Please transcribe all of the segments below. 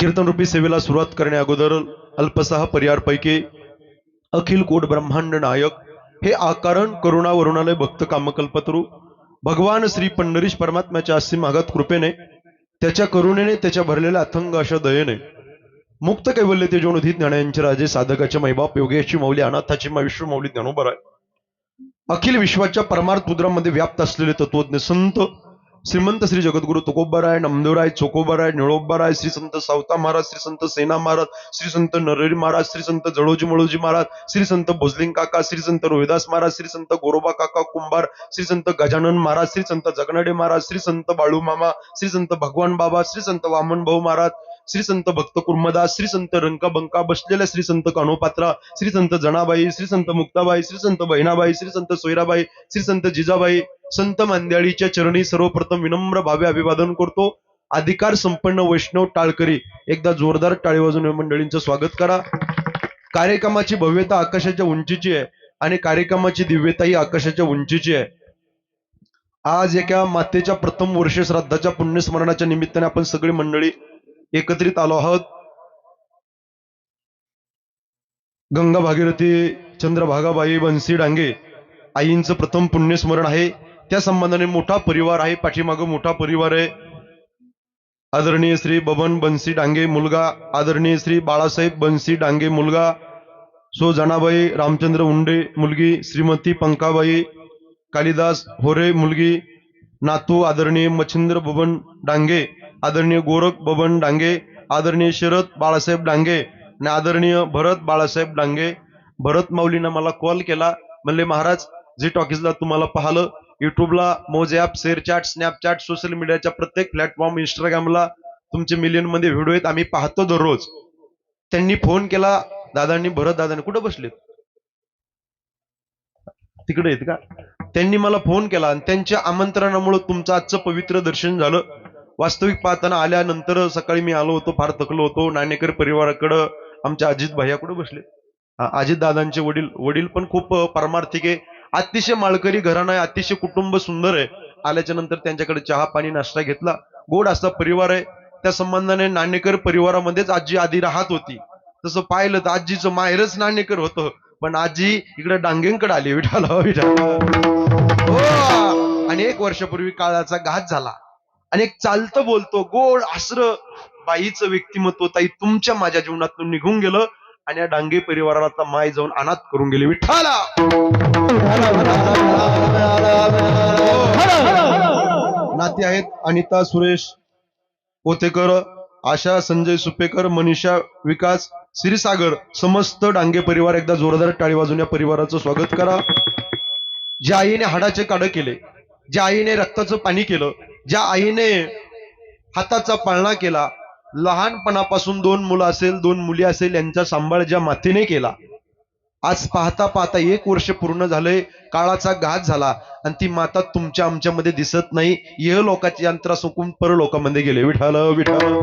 कीर्तन रूपी सेवेला सुरुवात करण्या अगोदर अल्पसहा परिवारपैकी अखिल कोट ब्रह्मांड नायक हे आकारण करुणा वरुणालय भक्त कामकल्पतरू भगवान श्री पंढरीश परमात्म्याच्या असीम आगत कृपेने त्याच्या करुणेने त्याच्या भरलेल्या अथंग अशा दयेने मुक्त कैवल्य तेजोनिधी ज्ञानांचे राजे साधकाचे मैबाप योगेशची मौली अनाथाची विश्व मौली ज्ञानोबर आहे. अखिल विश्वाच्या परमार्थ मुद्रामध्ये व्याप्त असलेले तत्वज्ञ संत श्रीमंत श्री जगद्गुरु तुकोबाराय नामदेवराय चोकोबाराय निळोबाराय श्री संत सावता महाराज श्री संत सेना महाराज श्री संत नरहरी महाराज श्री संत जळोजी मळोजी महाराज श्री संत भोजलिंग काका श्री संत रोहिदास महाराज श्री संत गोरोबा काका कुंभार श्री संत गजानन महाराज श्री संत जगनाडे महाराज श्री संत बाळू मामा श्री संत भगवान बाबा श्री संत वामन भाऊ महाराज श्री संत भक्त कुर्मदास श्री संत रंका बंका बसलेल्या श्री संत कानोपात्रा श्री संत जनाबाई श्री संत मुक्ताबाई श्री संत बहिणाबाई श्री संत सोयराबाई श्री संत जिजाबाई संत मांद्याळीच्या चरणी सर्वप्रथम विनम्र भावे अभिवादन करतो. अधिकार संपन्न वैष्णव टाळकरी एकदा जोरदार टाळी वाजवून मंडळींचं स्वागत करा. कार्यक्रमाची भव्यता आकाशाच्या उंचीची आहे आणि कार्यक्रमाची दिव्यताही आकाशाच्या उंचीची आहे. आज एका मातेच्या प्रथम वर्ष श्राद्धाच्या पुण्यस्मरणाच्या निमित्ताने आपण सगळी मंडळी एकत्रित आलो आहोत. गंगा भागीरथी चंद्रभागाबाई बन्सी डांगे आईंचं प्रथम पुण्यस्मरण आहे. त्या संबंधाने मोठा परिवार आहे, पाठीमागं मोठा परिवार आहे. आदरणीय श्री बबन बन्सी डांगे मुलगा, आदरणीय श्री बाळासाहेब बन्सी डांगे मुलगा, सो जनाबाई रामचंद्र उंडे मुलगी, श्रीमती पंकाबाई कालिदास होरे मुलगी, नातू आदरणीय मच्छिंद्र बबन डांगे, आदरणीय गोरख बबन डांगे, आदरणीय शरद बाळासाहेब डांगे आणि आदरणीय भरत बाळासाहेब डांगे. भरत माऊलीनं मला कॉल केला, म्हणले महाराज झी टॉकीजला तुम्हाला पाहिलं, युट्यूबला मोज ॲप, शेअरचॅट, स्नॅपचॅट, सोशल मीडियाच्या प्रत्येक प्लॅटफॉर्म, इंस्टाग्रामला तुमचे मिलियन मध्ये व्हिडिओ आहेत, आम्ही पाहतो दररोज. त्यांनी फोन केला, दादांनी भरत दादांनी कुठं बसलेत तिकडे आहेत का, त्यांनी मला फोन केला आणि त्यांच्या आमंत्रणामुळे तुमचं आजचं पवित्र दर्शन झालं. वास्तविक पाहताना आल्यानंतर सकाळी मी आलो होतो, फार थकलो होतो. नाणेकर परिवाराकडं आमच्या अजित भैया कुठे बसले, अजित दादांचे वडील पण खूप परमार्थिक आहे, अतिशय माळकरी घराणं आहे, अतिशय कुटुंब सुंदर आहे. आल्याच्या नंतर त्यांच्याकडे चहा पाणी नाश्ता घेतला. गोड असा परिवार आहे. त्या संबंधाने नाणेकर परिवारामध्येच आजी आधी राहत होती. तसं पाहिलं तर आजीचं माहेरच नाणेकर होतं, पण आजी इकडे डांगेंकडे आली. विठाल हो. आणि 1 वर्षापूर्वी काळाचा घात झाला आणि एक चालतं बोलतो गोड आसरं बाईचं व्यक्तिमत्व ताई तुमच्या माझ्या जीवनातून निघून गेलं आणि या डांगे परिवाराला आता माय जाऊन अनाथ करून गेले. विठ्ठला नाते आहेत अनिता सुरेश पोतेकर, आशा संजय सुपेकर, मनीषा विकास श्रीसागर, समस्त डांगे परिवार एकदा जोरदार टाळी वाजवून या परिवाराचं स्वागत करा. ज्या आईने हाडाचे काढ केले, ज्या आईने रक्ताचं पाणी केलं, ज्या आईने हाताचा पाळणा केला, लहानपणापासून 2 मुलं असेल 2 मुली असेल यांचा सांभाळ ज्या मातेने केला, आज पाहता पाहता 1 वर्ष पूर्ण झालंय, काळाचा घात झाला आणि ती माता तुमच्या आमच्यामध्ये दिसत नाही. यह लोकांची यंत्रा सुकून परलोकामध्ये गेले. विठाल विठाल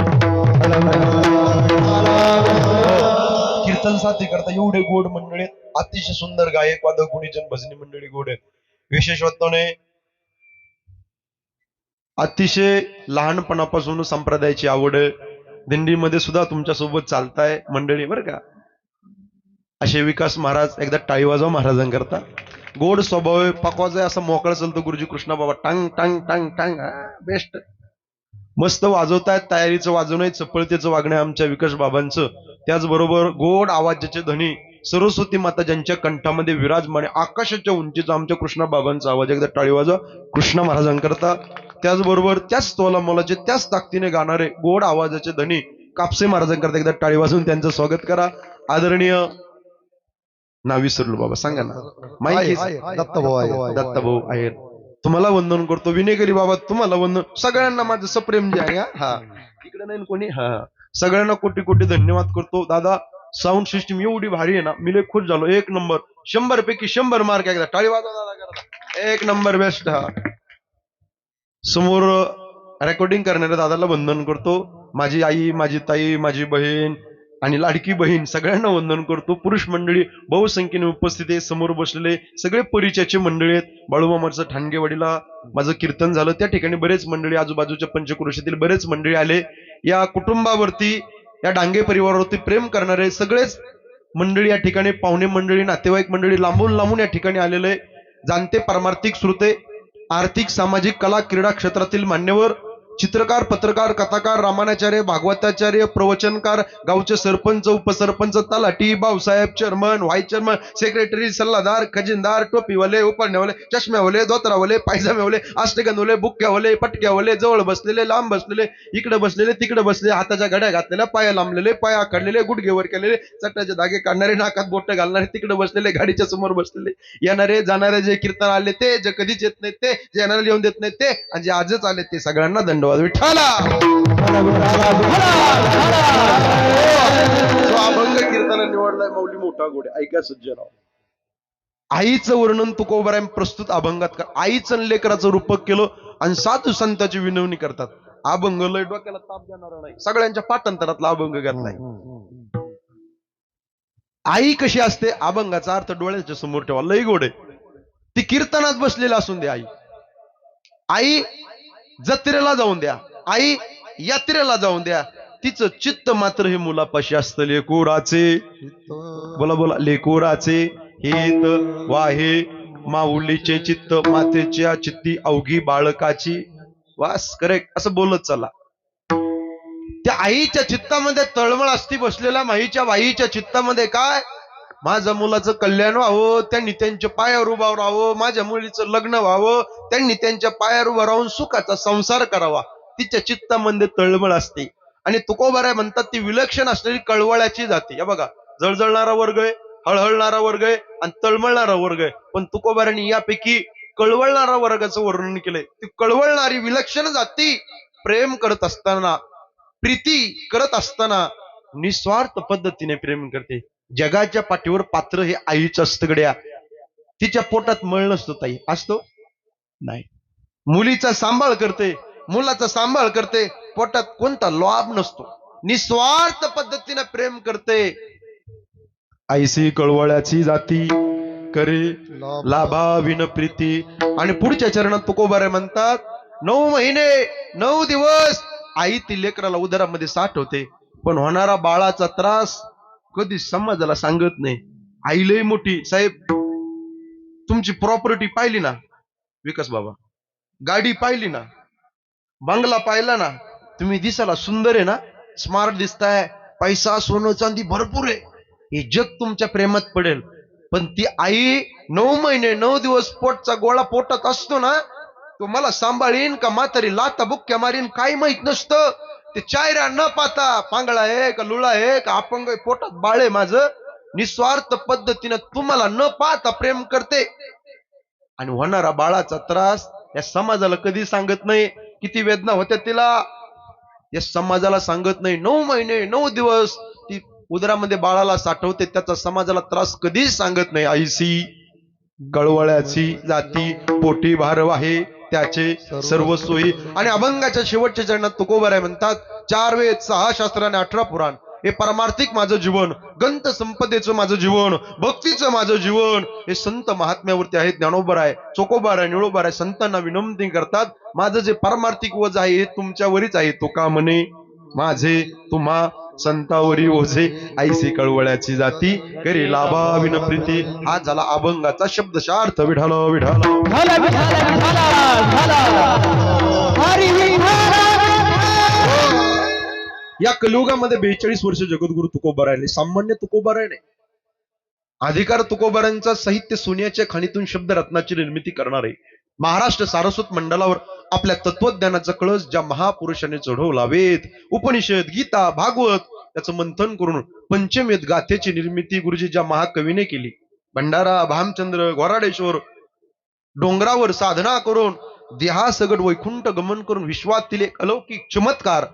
कीर्तन साथी करता एवढे गोड मंडळी, अतिशय सुंदर गायक वादक गुणीजन भजनी मंडळी गोड आहेत. विशेषत्वाने अतिशय लहानपणापासून संप्रदायाची आवड आहे. दिंडीमध्ये सुद्धा तुमच्या सोबत चालताय मंडळी बरं का. असे विकास महाराज एकदा टाळी वाजवा महाराजांकरता. गोड स्वभाव आहे, पकवाज आहे, असं मोकळा चालतो गुरुजी कृष्णा बाबा टांग टांग टांग टांग. बेस्ट मस्त वाजवतायत. तयारीचं वाजवणं, चपळतेचं वागणं आमच्या विकास बाबांचं. त्याचबरोबर गोड आवाजाचे धनी सरस्वती माता ज्यांच्या कंठामध्ये विराजमान, आकाशाच्या उंचीचा आमच्या कृष्णा बाबांचा आवाज. एकदा टाळी वाजवा कृष्णा महाराजांकरता. त्याचबरोबर त्याच तोला मोलाचे त्याच ताकदीने गाणारे गोड आवाजाचे धनी कापसे महाराजांकरता एकदा टाळी वाजवून त्यांचं स्वागत करा. आदरणीय नाव विसरलो बाबा, सांगा ना. माहिती दत्तभाऊ आहेत, तुम्हाला वंदन करतो. विनेकरी बाबा तुम्हाला वंदन. सगळ्यांना माझं सप्रेम जे आहे हा इकडे नाही कोणी, हा सगळ्यांना कोटी कोटी धन्यवाद करतो. दादा साऊंड सिस्टीम एवढी भारी आहे ना, मी लय खुश झालो. 1 नंबर, 100 पैकी 100 मार्क. एकदा टाळी वाजवा दादा करता. 1 नंबर बेस्ट. हा समोर रेकॉर्डिंग करणाऱ्या दादाला वंदन करतो. माझी आई, माझी ताई, माझी बहीण आणि लाडकी बहीण सगळ्यांना वंदन करतो. पुरुष मंडळी बहुसंख्येने उपस्थित आहे. समोर बसलेले सगळे परिचयाचे मंडळी आहेत. बाळूमामाचं ठाणगेवाडीला माझं कीर्तन झालं, त्या ठिकाणी बरेच मंडळी, आजूबाजूच्या पंचक्रोशीतील बरेच मंडळी आले. या कुटुंबावरती या डांगे परिवारावरती प्रेम करणारे सगळेच मंडळी या ठिकाणी, पाहुणे मंडळी, नातेवाईक मंडळी लांबून लांबून या ठिकाणी आलेले, जाणते पारमार्थिक श्रोते, आर्थिक सामाजिक कला क्रीडा क्षेत्रातील मान्यवर, चित्रकार, पत्रकार, कथाकार, रामायणाचार्य, भागवताचार्य, प्रवचनकार, गावचे सरपंच, उपसरपंच, तलाठी, भाऊसाहेब, चेअरमन, व्हाईस चेअरमन, सेक्रेटरी, सल्लागार, खजिनदार, टोपीवाले, उपरण्यावाले, चष्म्यावाले, धोतरावाले, पायजामेवाले, अष्टगंधवाले, बुक्क्यावाले, पटक्यावाले, जवळ बसलेले, लांब बसलेले, इकडे बसलेले, तिकडे बसलेले, हाताच्या घड्या घातलेल्या, पाया लांबलेले, पाया आखडलेले, गुडघेवर केलेले, चट्टाचे धागे काढणारे, नाकात बोट घालणारे, तिकडे बसलेले, गाडीच्या समोर बसलेले, येणारे जाणारे, जे कीर्तन आले ते, जे कधीच येत नाही ते, जे येणारे येऊन देत नाही ते, आणि जे आजच आले ते, सगळ्यांना दंडवाद विठ्ठला. जो अभंग कीर्तन निवडलाय माऊली मोठा गोडे, ऐका सज्जनाव. आईचं वर्णन तुकोबाराय प्रस्तुत अभंगात कर. आईचं लेकराचं रूपक केलं आणि साधू संतांची विनवणी करतात. अभंग लय डोक्याला ताप देणारा नाही, सगळ्यांच्या पाठांतरातला अभंग घातलाय. आई कशी असते, अभंगाचा अर्थ डोळ्याच्या समोर ठेवा, लय गोड आहे. ती कीर्तनात बसलेला असून दे, आई जत्रेला जाऊन द्या, आई यात्रेला जाऊन द्या, तिचं चित्त मात्र हे मुलापाशी असतं. लेकुराचे, बोला बोला, लेकुराचे हित वाहे, माऊलीचे चित्त मातेच्या चित्ती अवघी बाळकाची. वास करेक्ट, असं बोलत चला. त्या आईच्या चित्तामध्ये तळमळ असती, बसलेल्या माईच्या बाईच्या चित्तामध्ये काय, माझ्या मुलाचं कल्याण व्हावं, त्यांनी त्यांच्या पायावर उभा राहावं, माझ्या मुलीचं लग्न व्हावं, त्यांनी त्यांच्या पायावर उभा राहून सुखाचा संसार करावा, तिच्या चित्तामध्ये तळमळ असते. आणि तुकोबाराय म्हणतात ती विलक्षण असलेली कळवळ्याची जाते. या बघा, जळजळणारा वर्ग आहे, हळहळणारा वर्ग आहे आणि तळमळणारा वर्ग आहे. पण तुकोबारांनी यापैकी कळवळणारा वर्गाचं वर्णन केलंय. ती कळवळणारी विलक्षण जाती प्रेम करत असताना, प्रीती करत असताना निस्वार्थ पद्धतीने प्रेम करते. जगाच्या पाठीवर पात्र हे आईच असतं गड्या. तिच्या पोटात मळ नसतो ताई, असतो नाही. मुलीचा सांभाळ करते, मुलाचा सांभाळ करते, पोटात कोणता लोभ नसतो, निस्वार्थ पद्धतीने प्रेम करते. आईसी कळवळ्याची जाती करे लाभा विन प्रीती. आणि पुढच्या चरणात तुकोबाराय म्हणतात, 9 महिने 9 दिवस आई ती लेकराला उदरामध्ये साठवते, पण होणारा बाळाचा त्रास कधी समाजाला सांगत नाही. आई लई मोठी, साहेब तुमची प्रॉपर्टी पाहिली ना विकास बाबा, गाडी पाहिली ना, बंगला पाहिला ना, तुम्ही दिसायला सुंदर आहे ना, स्मार्ट दिसताय, पैसा सोनं चांदी भरपूर आहे, हे जग तुमच्या प्रेमात पडेल. पण ती आई 9 महिने 9 दिवस पोटचा गोळा पोटात असतो ना, तो मला सांभाळीन का म्हातारी लाता बुक्क्या मारीन काही माहित नसतं. ते चायऱ्या न पाहता, पांगळा आहे का लुळा आहे का अपंग आहे, पोटात बाळ आहे माझं, निस्वार्थ पद्धतीनं तुम्हाला न पाहता प्रेम करते. आणि होणारा बाळाचा त्रास या समाजाला कधी सांगत नाही. किती वेदना होत्या तिला, या समाजाला सांगत नाही. 9 महिने 9 दिवस ती उदरामध्ये बाळाला साठवते, त्याचा समाजाला त्रास कधीच सांगत नाही. आईसी कळवळ्याची जाती पोटी भारवाहे त्याचे सर्व सोयी. आणि अभंगाच्या शेवटच्या चरणात तुकोबाराय म्हणतात, 4 वेद 6 शास्त्र आणि 18 पुराण हे परमार्थिक माझं जीवन, ग्रंथ संपदेचं माझं जीवन, भक्तीचं माझं जीवन, हे संत महात्म्यावरती आहे. ज्ञानोबाराय, चोकोबाराय, निळोबाराय संतांना विनंती करतात, माझं जे परमार्थिक वज आहे हे तुमच्यावरच आहे. तुका म्हणे माझे तुम्हा संतावरी ओझे, आईसी कळवळ्याची जाती करी लाभा विन प्रीती. हा झाला अभंगाचा शब्दशार्थ. विठाल विठाल या कलियुगामध्ये 42 वर्ष जगद्गुरु तुकोबाराय, सामान्य तुकोबाराय नाही. अधिकार तुकोबारांचा साहित्य सोन्याच्या खाणीतून शब्दरत्नाची निर्मिती करणारे महाराष्ट्र सारस्वत मंडळावर आपल्या तत्वज्ञानाचा कळस ज्या महापुरुषाने चढवला, वेद उपनिषद गीता भागवत त्याचं मंथन करून पंचमेध गाथेची निर्मिती गुरुजी ज्या महाकवीने केली, भंडारा भामचंद्र गोराडेश्वर डोंगरावर साधना करून देहासगट वैकुंठ गमन करून विश्वातील एक अलौकिक चमत्कार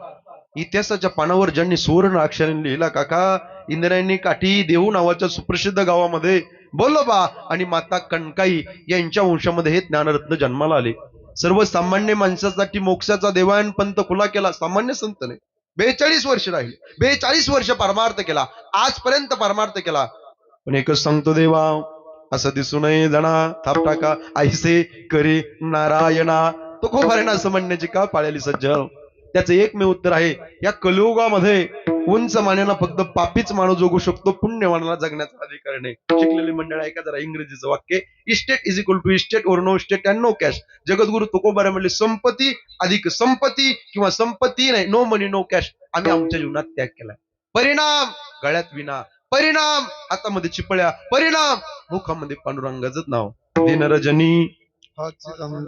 इतिहासाच्या पानावर ज्यांनी सुवर्ण अक्षरांनी लिहिला, काका इंद्रायणी काठी देहू नावाच्या सुप्रसिद्ध गावामध्ये बोलोबा आणि माता कणकाई यांच्या वंशामध्ये हे ज्ञानरत्न जन्माला आले. सर्वसामान्य माणसासाठी मोक्षाचा देवायन पंथ खुला केला, सामान्य संत नाही. 42 वर्ष राहिले, 42 वर्ष परमार्थ केला, आजपर्यंत परमार्थ केला. पण एकच सांगतो देवा, असं दिसू नये जना थाप टाका ऐसे करे नारायणा. तो खूप आहे ना असं म्हणण्याची का पाळलेली सज्ज. त्याचं एकमेव उत्तर आहे, या कलियुगामध्ये उंच मानेला फक्त पापीच माणूस जगू शकतो, पुण्य मानाला जगण्याचा अधिकार नाही. शिकलेली मंडळ ऐका जरा इंग्रजीचं वाक्य, estate is equal to estate और no estate and no cash. Jagadguru Tukobaray म्हणले संपत्ती अधिक संपत्ती किंवा संपत्ती नाही, नो मनी नो कॅश. आम्ही आमच्या जीवनात त्याग केलाय. परिणाम गळ्यात विना, परिणाम हातामध्ये चिपळ्या, परिणाम मुखामध्ये पांडुरंगाचं नाव. दिनरजनी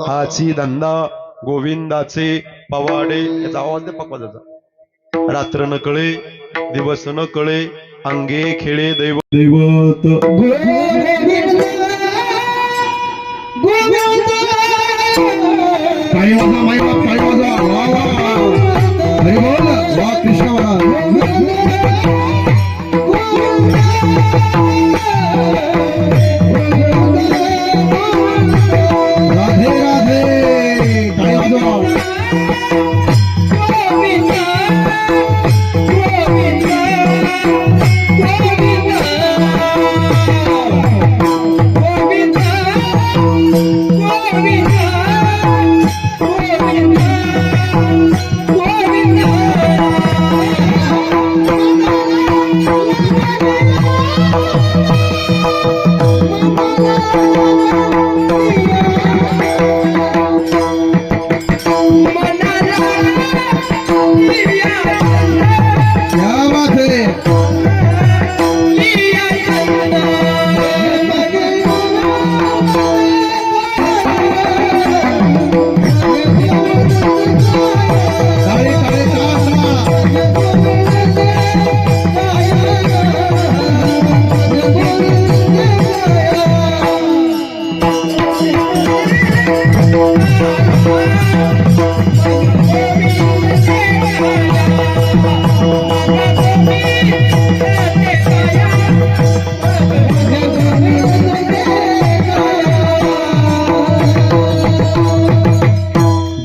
हाची धंदा गोविंदाचे पवाडे. याचा आवाज दे पकवाजाचा. रात्र न कळे दिवस न कळे अंगे खेळे दैवत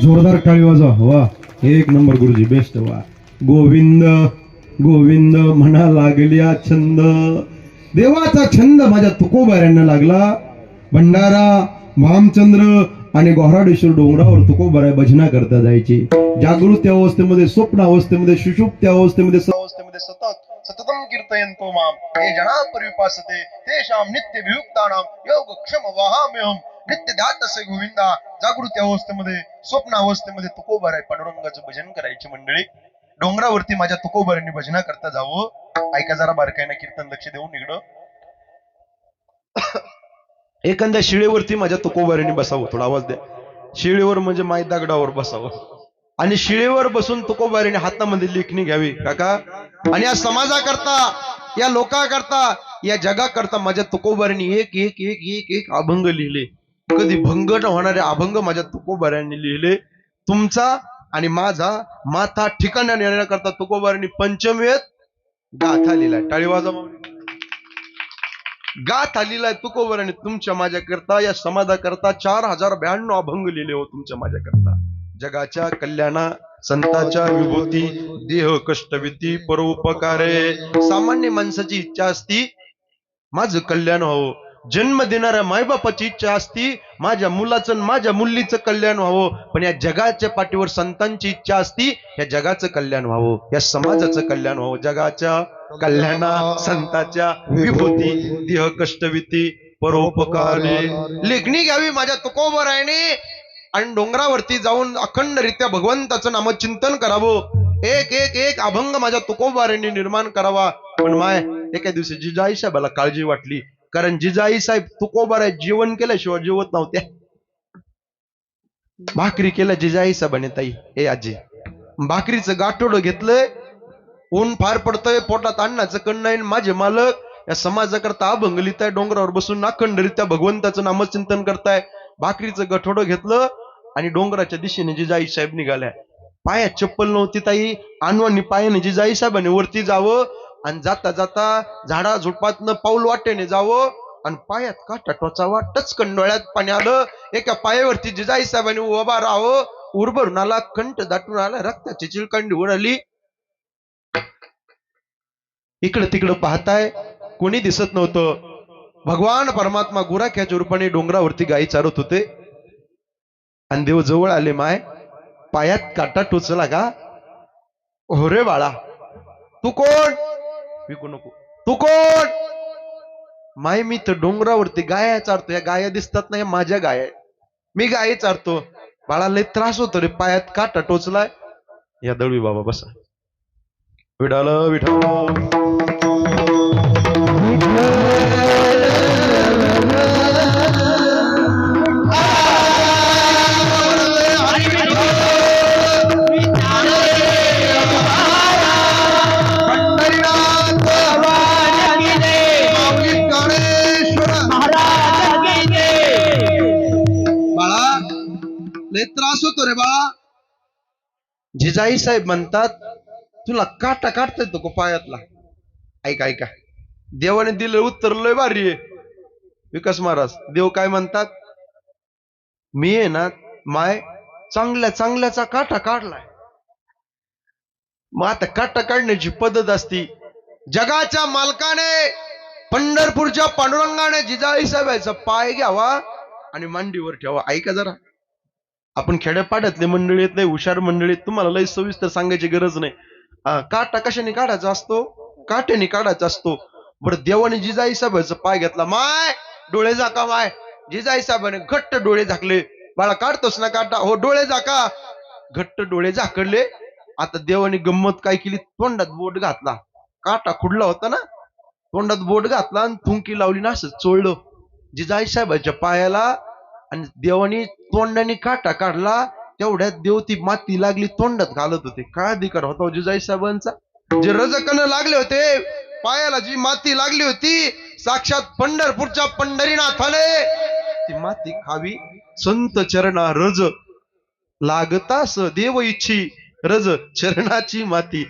जोरदार टाळी वाजवा. वा एक नंबर गुरुजी, बेस्ट. वा गोविंद गोविंद म्हणा लागल्या छंद. देवाचा छंद माझ्या तुकोबाऱ्यांना लागला. भंडारा भामचंद्र आणि गोहराडेश्वर डोंगरावर तुकोबाराय भजना करता जायचे. जागृत अवस्थेमध्ये, स्वप्न अवस्थेमध्ये, सुषुप्त अवस्थेमध्ये सतत सततम कीर्तयन्तो माम हे जना परिपासते तेषां नित्य वियुक्तानां योग क्षम वहाम्यहम. नित्य ध्यातसे गोविंदा. जागृती अवस्थेमध्ये, स्वप्न अवस्थेमध्ये तुकोबाराय पांडुरंगाचं भजन करायची मंडळी. डोंगरावरती माझ्या तुकोबारांनी भजना करता जावं. ऐका जरा बारकाईनं कीर्तन, लक्ष देऊन इकडं. एखाद्या शिळेवरती माझ्या तुकोबारांनी बसावं. थोडा आवाज द्या. शिळेवर म्हणजे माय दगडावर बसावं आणि शिळेवर बसून तुकोबारांनी हातामध्ये लेखणी घ्यावी काका. आणि या समाजाकरता, या लोकांकरता, या जगाकरता माझ्या तुकोबारांनी एक एक एक एक एक अभंग लिहिले. कधी भंग न होणारे अभंग माझ्या तुकोबारांनी लिहिले. तुमचा आणि माझा माथा ठिकाणा नेण्याकरता तुकोबारांनी पंचमवेद गाथा लिहिलाय. टाळी वाजवा. गाथा लिहिलाय तुकोबारांनी तुमच्या माझ्याकरता, या समाजाकरता 4092 अभंग लिहिले हो तुमच्या माझ्याकरता. जगाच्या कल्याणा, संतांच्या विभूती, देह कष्टविती, परोपकारे. सामान्य माणसाची इच्छा असती माझं कल्याण व्हावं. जन्म देणाऱ्या मायबापाची इच्छा असती माझ्या मुलाचं माझ्या मुलीचं कल्याण व्हावं. पण या जगाच्या पाठीवर संतांची इच्छा असती या जगाचं कल्याण व्हावं, या समाजाचं कल्याण व्हावं. जगाच्या कल्याणा, संतांच्या विभूती, देह कष्टविती, परोपकारे. लेखणी घ्यावी माझ्या तुकोबारायने आणि डोंगरावरती जाऊन अखंडरित्या भगवंताचं नामचिंतन करावं. एक एक एक अभंग माझ्या तुकोबारायने निर्माण करावा. पण माय एका दिवशी जिजाई साहेबाला काळजी वाटली. कारण जिजाई साहेब तुकोबाराय जेवण केल्याशिवाय जेवत नव्हत्या. भाकरी केल्या जिजाई साहेबाने. ताई हे आजी भाकरीचं गाठोडं घेतलंय, ऊन फार पडतंय, पोटात अन्नाचं कण नाही. माझे मालक या समाजाकरता अभंग लिहिताय, डोंगरावर बसून अखंडरित्या भगवंताचं नामचिंतन करताय. भाकरीचं गठोडं घेतलं आणि डोंगराच्या दिशेने जिजाई साहेब निघाल्या. पायात चप्पल नव्हती ताई. आणवानी पायाने जिजाई साहेबांनी वरती जावं आणि जाता जाता झाडा झुडपातनं पाऊल वाटेने जावं आणि पायात काटा टोचावा. टचकन डोळ्यात पाणी आलं. एका पायावरती जिजाई साहेबांनी उभा राहावं. उरभरून आला, कंठ दाटून आला, रक्ताची चिळकांडी उडाली. इकडं तिकडं पाहताय, कोणी दिसत नव्हतं. भगवान परमात्मा गुराख्याच्या रूपाने डोंगरावरती गायी चारत होते आणि देव जवळ आले. माय पायात काटा टोचला का? हो रे बाळा, तू कोण? विकू नको. तू कोण? माय मी तर डोंगरावरती गाया चारतो. या गाया दिसतात नाही, माझ्या गाया आहेत. मी गायी चारतो. बाळा लय त्रास होतो रे, पायात काटा टोचलाय. या दळवी बाबा बसा. विठाल विठाल. बाळा लय त्रास होतो रे बाळा. जिजाई साहेब म्हणतात तुला काटा काढता येतो का पायातला? ऐका ऐका, देवाने दिलं उत्तर लय भारी आहे. विकास महाराज देव काय म्हणतात? मी आहे ना माय चांगल्या चांगल्याचा काटा काढलाय. मग आता काटा काढण्याची पद्धत असती. जगाच्या मालकाने पंढरपूरच्या पांडुरंगाने जिजाई साहेबांचा पाय घ्यावा आणि मांडीवर ठेवा. ऐका जरा, आपण खेड्यापाड्यातले मंडळी आहेत, लय हुशार मंडळी, तुम्हाला लय सविस्तर सांगायची गरज नाही. काटा कशाने काढायचा असतो? काट्याने काढायचा असतो. बरं देवाने जिजाई साहेबांचा पाय घेतला. माय डोळे झाका. माय जिजाई साहेबाने घट्ट डोळे झाकले. बाळा काढतोस ना काटा? हो डोळे झाका. घट्ट डोळे झाकले. आता देवाने गंमत काय केली? तोंडात बोट घातला. काटा खुडला होता ना, तोंडात बोट घातला आणि थुंकी लावली ना, असं चोळलं जिजाई साहेबांच्या पायाला. आणि देवानी तोंडाने काटा काढला. तेवढ्यात देव ती माती लागली तोंडात घालत होते. काय अधिकार होता जिजाई साहेबांचा? जे रजकन लागले होते पायाला, जी माती लागली होती, साक्षात पंढरपूरच्या पंढरीनाथाने ती माती खावी. संत चरणा रज लागतास देव इच्छी, रज चरणाची माती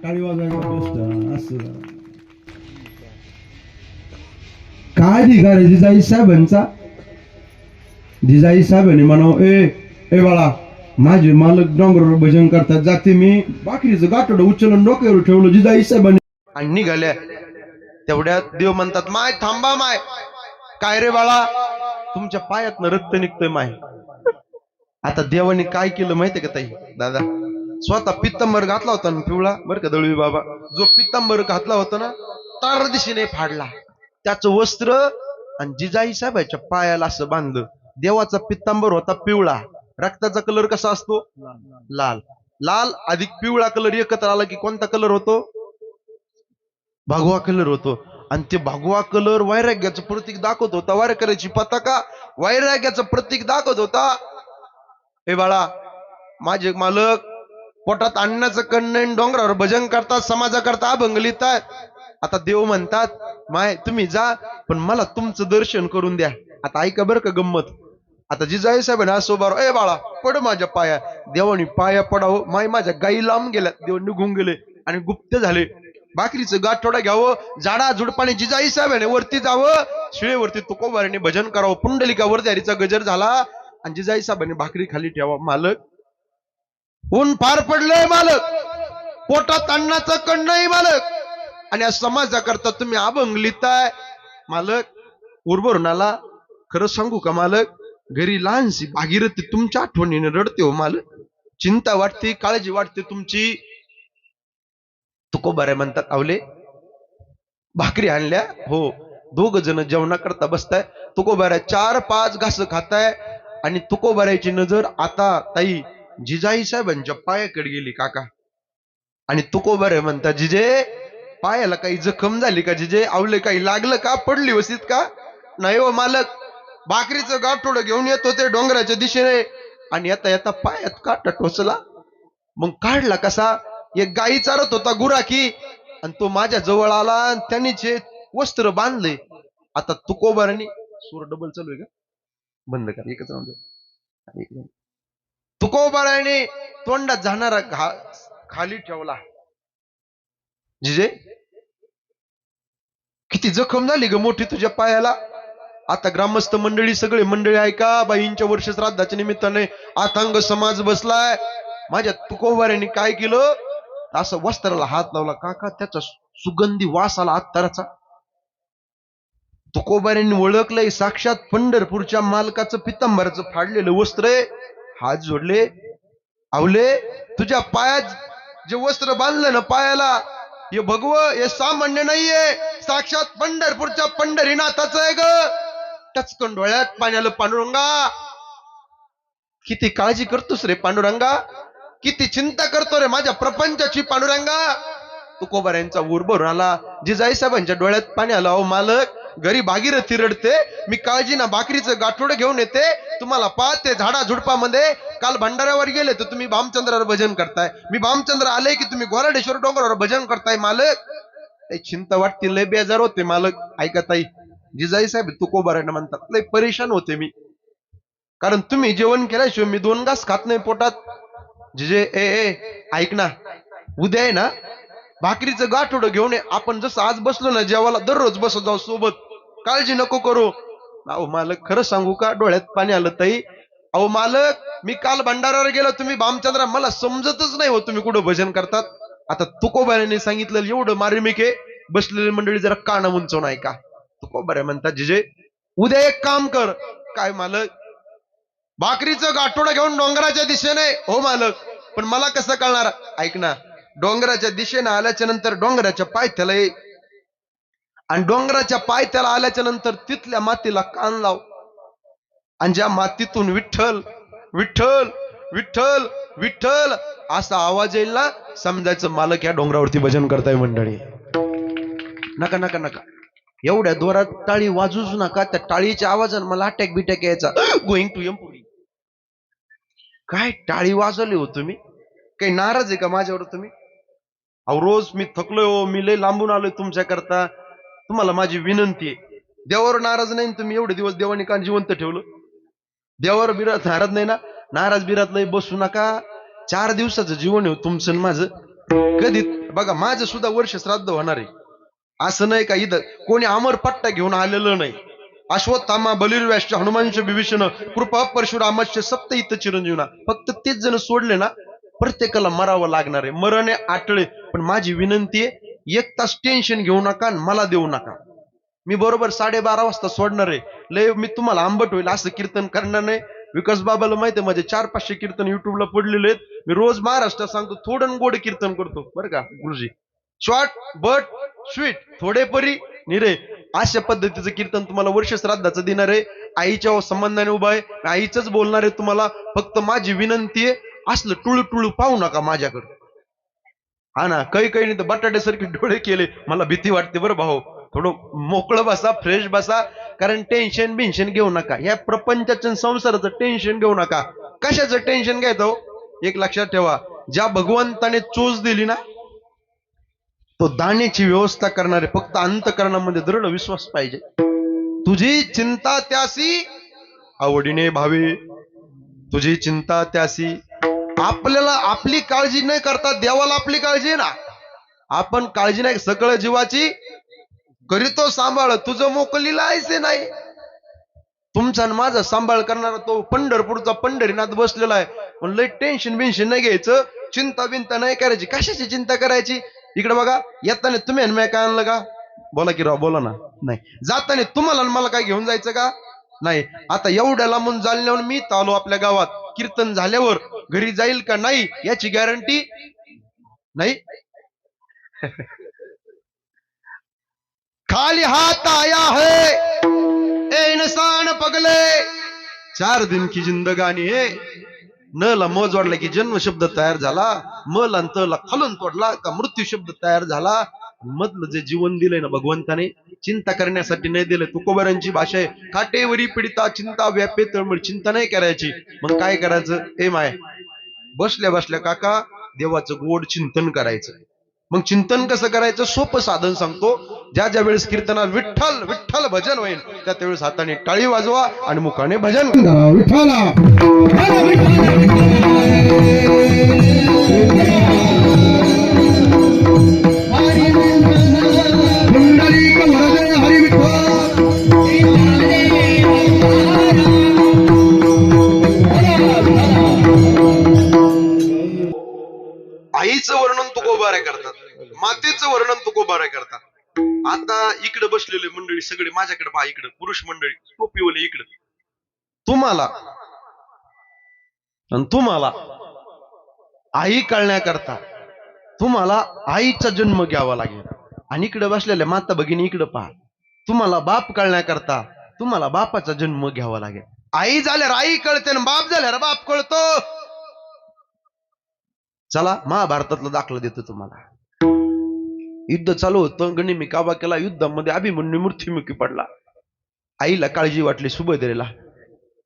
टाळी वाजवायला बेस्ट असं. काय अधिकार आहे जिजाई साहेबांचा? जिजाई साहेबांनी म्हणावं, ए बाळा माझे मालक डोंगरावर भजन करतात, जाते मी. बाकरीचं गाठोडं उचलून डोक्यावर ठेवलं जिजाई साहेबांनी आणि निघाल्या. तेवढ्यात देव म्हणतात माय थांबा. माय काय रे बाळा? तुमच्या पायातनं रक्त निघतंय माय. आता देवाने काय केलं माहितीये का ताई दादा? स्वतः पित्तंबर घातला होता ना पिवळा, बरं का दळवी बाबा, जो पित्तंबर घातला होता ना तार दिशेने फाडला त्याचं वस्त्र आणि जिजाई साहेबाच्या पायाला असं बांधलं. देवाचा पित्तांबर होता पिवळा. रक्ताचा कलर कसा असतो? लाल. लाल अधिक पिवळा कलर एकत्र आला की कोणता कलर होतो? भगवा कलर होतो. आणि ते भगवा कलर वैराग्याचं प्रतीक दाखवत होता. वारकऱ्याची पताका वैराग्याचं प्रतीक दाखवत होता. हे बाळा माझे मालक पोटात अन्नाचं कन्न डोंगरावर भजन करतात, समाजाकरता अभंग लिहितात. आता देव म्हणतात माय तुम्ही जा, पण मला तुमचं दर्शन करून द्या. आता ऐका बरं का गंमत. आता जिजाई साहेबांनी असो बरं, ए बाळा पड माझ्या पाया. देवानी पाया पडावं. माय माझ्या गाई लांब गेल्या. देव निघून गेले आणि गुप्त झाले. भाकरीचं गाठोडा घ्यावं, झाडा झुडपाने जिजाई साहेबांनी वरती जावं, शिळेवरती तुकोबाराने भजन करावं. पुंडलिकावर हरीचा गजर झाला आणि जिजाई साहेबांनी भाकरी खाली ठेवा. मालक ऊन फार पडलंय मालक, पोटात अन्नाचं कण नाही मालक, आणि या समाजाकरता तुम्ही अभंग लिहिताय मालक. उर्वरुणाला खरं सांगू का मालक, घरी लहानशी भागीरथी तुमच्या आठवणीने रडते हो मालक. चिंता वाटते, काळजी वाटते तुमची. तुकोबारे म्हणतात आवले भाकरी आणल्या हो, दोघ जण जेवणाकरता बसताय. तुकोबाऱ्या 4-5 घास खाताय आणि तुकोबाऱ्याची नजर आता ताई जिजाई साहेबांच्या पायाकडे गेली काका. आणि तुकोबारे म्हणतात जिजे पायाला काही जखम झाली का जिजे आवले काही लागलं का पडली व्यवस्थित का नाही हो मालक भाकरीचं गाठोडं घेऊन येत होते डोंगराच्या दिशेने आणि येता येता पायात काटा टोचला मग काढला कसा एक गाई चारत होता गुराखी आणि तो माझ्या जवळ आला आणि त्यांनी जे वस्त्र बांधले आता तुकोबाराने सूर डबल चालू आहे का बंद कर एकच राहून दे तुकोबाराने तोंडात जाणारा खाली ठेवला जिजे किती जखम झाली ग मोठी तुझ्या पायाला आता ग्रामस्थ मंडळी सगळे मंडळी ऐका बाईंच्या वर्ष श्राद्धाच्या निमित्ताने आथांग समाज बसलाय माझ्या तुकोबाराने काय केलं असं वस्त्राला हात लावला काका त्याचा सुगंधी वास आला अत्तराचा तुकोबारांनी ओळखलंय साक्षात पंढरपूरच्या मालकाचं पितांबराचं फाडलेलं वस्त्र आहे हात जोडले आवले तुझ्या पायात जे वस्त्र बांधलं ना पायाला हे भगव हे सामान्य नाहीये साक्षात पंढरपूरच्या पंढरीनाथाचं आहे ग टचकन डोळ्यात पाण्याला पांडुरंगा किती काळजी करतोस रे पांडुरंगा किती चिंता करतो रे माझ्या प्रपंचाची पांडुरंगा तुकोबारांचा ऊर भरून आला जिजाई साहेबांच्या डोळ्यात पाणी आलं अहो मालक घरी भागीरथी रडते मी काळजी ना भाकरीचं गाठोडं घेऊन येते तुम्हाला पाहते झाडा झुडपामध्ये काल भंडाऱ्यावर गेले तर तुम्ही भामचंद्रावर भजन करताय मी भामचंद्र आले की तुम्ही गोराडेश्वर डोंगरावर भजन करताय मालक काही चिंता वाटते लय बेजार होते मालक ऐकत आई जिजाई साहेब तुकोबारांना म्हणतात लय परेशान होते मी कारण तुम्ही जेवण केल्याशिवाय मी 2 घास खात नाही पोटात जिजे ऐक ना उद्या आहे ना भाकरीचं गाठोडं घेऊन आपण जसं आज बसलो ना जेवायला दररोज बसत जाऊ सोबत काळजी नको करू अहो मालक खरं सांगू का डोळ्यात पाणी आलं ताई अहो मालक मी काल भंडारावर गेलो तुम्ही भामचंद्रा मला समजतच नाही हो तुम्ही कुठं भजन करतात आता तुकोबाराने सांगितलं एवढं मार्मिक आहे बसलेली मंडळी जरा काना उंचवून ऐका तुकोबारा म्हणतात जिजे उद्या एक काम कर काय मालक भाकरीचं गाठोडं घेऊन डोंगराच्या दिशेने हो मालक पण मला कसं कळणार ऐक ना डोंगराच्या दिशेने आल्याच्या नंतर डोंगराच्या पायथ्याला ये आणि डोंगराच्या पायथ्याला आल्याच्या नंतर तिथल्या मातीला कान लाव आणि ज्या मातीतून विठ्ठल विठ्ठल विठ्ठल विठ्ठल असा आवाज येईल ना समजायचं मालक या डोंगरावरती भजन करताय मंडळी नका नका नका एवढ्या दोरात टाळी वाजूच नका त्या टाळीच्या आवाजाने मला अटॅक बिटॅक यायचा गोइंग टू एमपुरी काय टाळी वाजवली हो तुम्ही काही नाराज आहे का माझ्यावर तुम्ही अहो रोज मी थकलोय हो मी लय लांबून आलोय तुमच्या करता तुम्हाला माझी विनंती आहे देवावर नाराज नाही तुम्ही एवढे दिवस देवाने का जिवंत ठेवलं देवावर बिरात नाराज नाही ना नाराज बिरात लय बसू नका 4 दिवसाचं जीवन आहे तुमचं माझं कधी बघा माझं सुद्धा वर्ष श्राद्ध होणार आहे असं नाही का इथं कोणी अमर पट्टा घेऊन आलेलं नाही अश्वत्थामा बलिर्व्याश्च हनुमानच विभीषण कृपा परशुरामस्य सप्त इथं चिरंजीवना फक्त 30 जण सोडले ना प्रत्येकाला मरावं लागणार आहे मरणे आटळे पण माझी विनंती आहे 1 तास टेन्शन घेऊ नका आणि मला देऊ नका मी बरोबर 12:30 वाजता सोडणार आहे लय मी तुम्हाला आंबट होईल असं कीर्तन करणार नाही विकास बाबाला माहिती आहे माझे 400-500 कीर्तन युट्यूबला पडलेले आहेत मी रोज महाराष्ट्रात सांगतो थोडं गोड कीर्तन करतो बरं का गुरुजी शॉर्ट बट स्वीट थोडे परी निरे अशा पद्धतीचं कीर्तन तुम्हाला वर्ष श्राद्धाचं देणार आहे आईच्या संबंधाने उभा आहे आईच बोलणार आहे तुम्हाला फक्त माझी विनंती आहे असलं टुळू टुळू पाहू नका माझ्याकडे हा ना काही काही नाही तर बटाट्यासारखे डोळे केले मला भीती वाटते बरं भाऊ थोडं मोकळं बसा फ्रेश बसा कारण टेन्शन बिन्शन घेऊ नका या प्रपंचाचं संसाराचं टेन्शन घेऊ नका कशाचं टेन्शन घ्यायचं एक लक्षात ठेवा ज्या भगवंताने चोच दिली ना तो दाण्याची व्यवस्था करणारे फक्त अंतकरणामध्ये दृढ विश्वास पाहिजे तुझी चिंता त्यासी आवडीने भावे तुझी चिंता त्यासी आपल्याला आपली काळजी नाही करता देवाला आपली काळजी आहे ना आपण काळजी नाही सगळं जीवाची करीतो सांभाळ तुझं मोकलीला आहेच नाही तुमचा माझा सांभाळ करणारा तो पंढरपूरचा पंढरीनाथ बसलेला आहे पण लय टेन्शन बिन्शन नाही घ्यायचं चिंता बिंता नाही करायची कशाची चिंता करायची इकडे बघा येताना तुम्ही आणि काय आणलं का बोला की राव बोला ना नाही जाताना तुम्हाला मला काय घेऊन जायचं का नाही आता एवढ्या लांबून जालन्यावर मी आलो आपल्या गावात कीर्तन झाल्यावर घरी जाईल का नाही याची गॅरंटी नाही खाली हाथ आया है ए इंसान पगले 4 दिन की जिंदगानी है न ला म जोडला की जन्म शब्द तयार झाला म ला तला खालून तोडला का मृत्यू शब्द तयार झाला मधलं जे जीवन दिलंय ना भगवंताने, चिंता करण्यासाठी नाही दिलं. तुकोबारांची भाषा आहे, काटेवरी पीडिता चिंता व्यापे तळमळ. चिंता नाही करायची, मग काय करायचं? ए माय, बसल्या बसल्या काका देवाचं गोड चिंतन करायचं. मग चिंतन कसं करायचं? सोपं साधन सांगतो. ज्या ज्या वेळेस कीर्तनात विठ्ठल विठ्ठल भजन होईल, त्या त्यावेळेस हाताने टाळी वाजवा आणि मुखाने भजन करा. विठ्ठला पुंडलिक वरदे हरी विठ्ठल. आईचं वर्णन तुकोबाऱ्या करतात, मातेचं वर्णन तुकोबाऱ्या करतात. आता इकडे बसलेले मंडळी सगळे माझ्याकडे पहा, इकडे पुरुष मंडळी टोपीवाले इकडे, तुम्हाला आणि तुम्हाला आई कळण्याकरता तुम्हाला आईचा जन्म घ्यावा लागेल. आणि इकडे बसलेल्या माता भगिनी इकडे पहा, तुम्हाला बाप कळण्याकरता तुम्हाला बापाचा जन्म घ्यावा लागेल. आई झाल्यावर आई कळते आणि बाप झाल्यावर बाप कळतो. चला महाभारतातला दाखला देतो तुम्हाला. युद्ध चालू होतं, गनिमी काबा केला. युद्धामध्ये अभिमन्यू मृत्युमुखी पडला. आईला काळजी वाटली, सुभद्रेला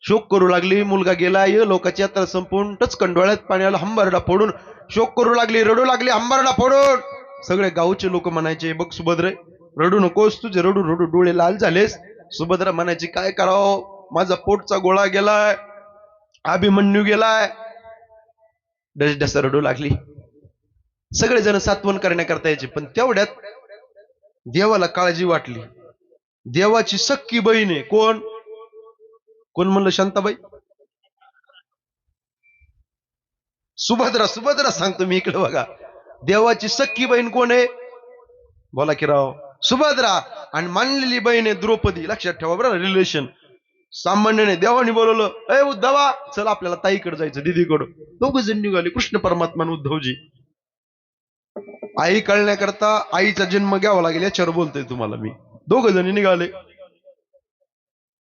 शोक करू लागली. मुलगा गेला, ये लोकांची यात्रा संपून टचकन डोळ्यात पाणी आलं. हंबरडा फोडून शोक करू लागली, रडू लागली, हंबरडा फोडून. सगळे गावचे लोक म्हणायचे, बघ सुभद्रे, रडू नकोस, तुझे रडू रडू डोळे लाल झालेस. सुभद्रा म्हणायची, काय करावं, माझा पोटचा गोळा गेलाय, अभिमन्यू गेलाय. डस रडू लागली. सगळेजण सात्वन करण्याकरता यायचे, पण तेवढ्यात देवाला काळजी वाटली. देवाची सक्की बहीण आहे. कोण कोण म्हणलं? शांताबाई. सुभद्रा. सुभद्रा सांगतो मी, इकडे बघा. देवाची सक्की बहीण कोण आहे? बोला की राव. सुभद्रा. आणि मानलेली बहीण आहे द्रौपदी. लक्षात ठेवा बरं, रिलेशन सामान्य नाही. देवाने बोलवलं, ए उद्धवा, चल आपल्याला ताईकडे जायचं, दिदीकडं. दोघ जण निघाले, कृष्ण परमात्मा आणि उद्धवजी. आई कळण्याकरता आईचा जन्म घ्यावा लागेल, याच्यावर बोलतोय तुम्हाला मी. दोघ जणी निघाले.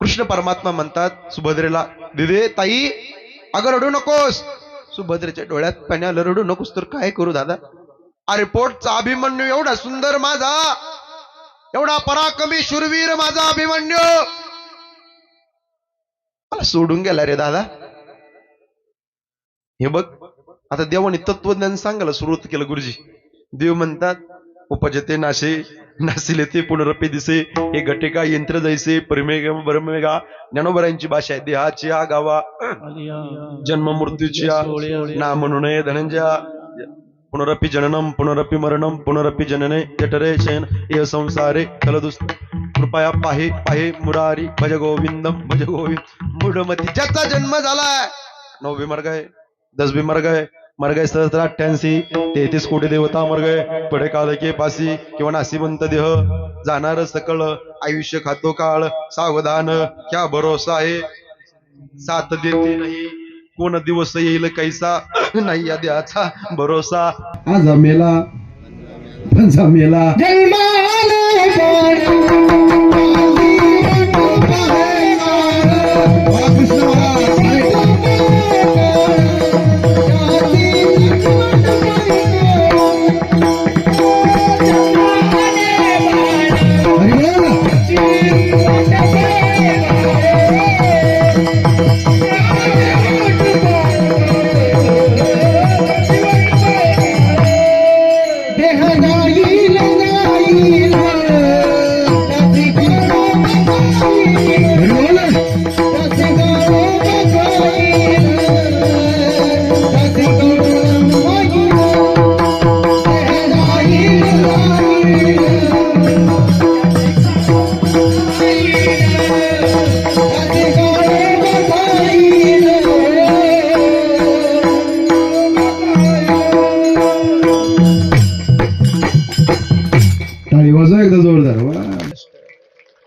कृष्ण परमात्मा म्हणतात सुभद्रेला, दिदे ताई, अगं रडू नकोस. सुभद्रेच्या डोळ्यात पाणी आलं, रडू नकोस तर काय करू दादा? अरे पोटचा अभिमन्यू एवढा सुंदर माझा, एवढा पराक्रमी शूरवीर माझा अभिमन्यू मला सोडून गेला रे दादा. हे बघ, आता देवाने तत्वज्ञान सांगायला सुरुवात केलं. गुरुजी देव म्हणतात, उपजते नाशे नासिले ते पुनरपे दिसे, हे घटेका यंत्र जैसे परमेगा बरमेगा. ज्ञानोबरांची भाषा आहे, देहाची आ गावा जन्म मृत्यूची ना म्हणू नये धनंजया. पुनरपि जननम पुनरपि मरणम पुनरपि जनने जठरे शयन ये संसारे कलदुस. कृपया पाहे पाहे मुरारी भज गोविंदम भज गोविंद. मूढमती ज्याचा जन्म झालाय, 9 मर गए, 10 मर गए, मर गए सहस्त्र 33 कोटी देवता मर गए. पडे काल के पासी किंवा नासिवंत देह, जाणार सकळ आयुष्य खातो काळ. सावधान क्या भरोसा आहे, साथ देते नाही कोण दिवस येईल कैसा, नाही या देहाचा भरोसा. आज मेला पंचा मेला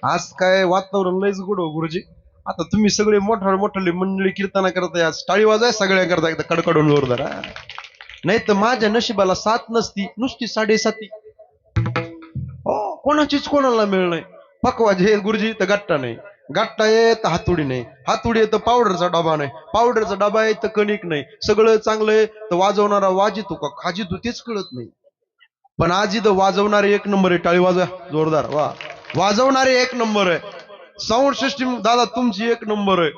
आज काय वातावरण लयच गुड हो गुरुजी. आता तुम्ही सगळे मोठे मंडळी कीर्तना करताय, आज टाळी वाजाय सगळ्या करता एकदा कडकडून जोरदार. नाही तर माझ्या नशिबाला 7 नसती, नुसती 7.5. हो, कोणाचीच कोणाला मिळ नाही. पकवा जे गुरुजी तर गट्टा नाही, गट्टा आहे तर हातुडी नाही, हातुडी आहे तर पावडरचा डबा नाही, पावडरचा डबा आहे तर कणिक नाही. सगळं चांगलं आहे तर वाजवणारा वाजितो का खाजितो तेच कळत नाही. पण आज इथं वाजवणारे एक नंबर आहे. टाळी वाजवा जोरदार. वा, वाजवणारे एक नंबर आहे. साऊंड सिस्टीम दादा तुमची एक नंबर आहे.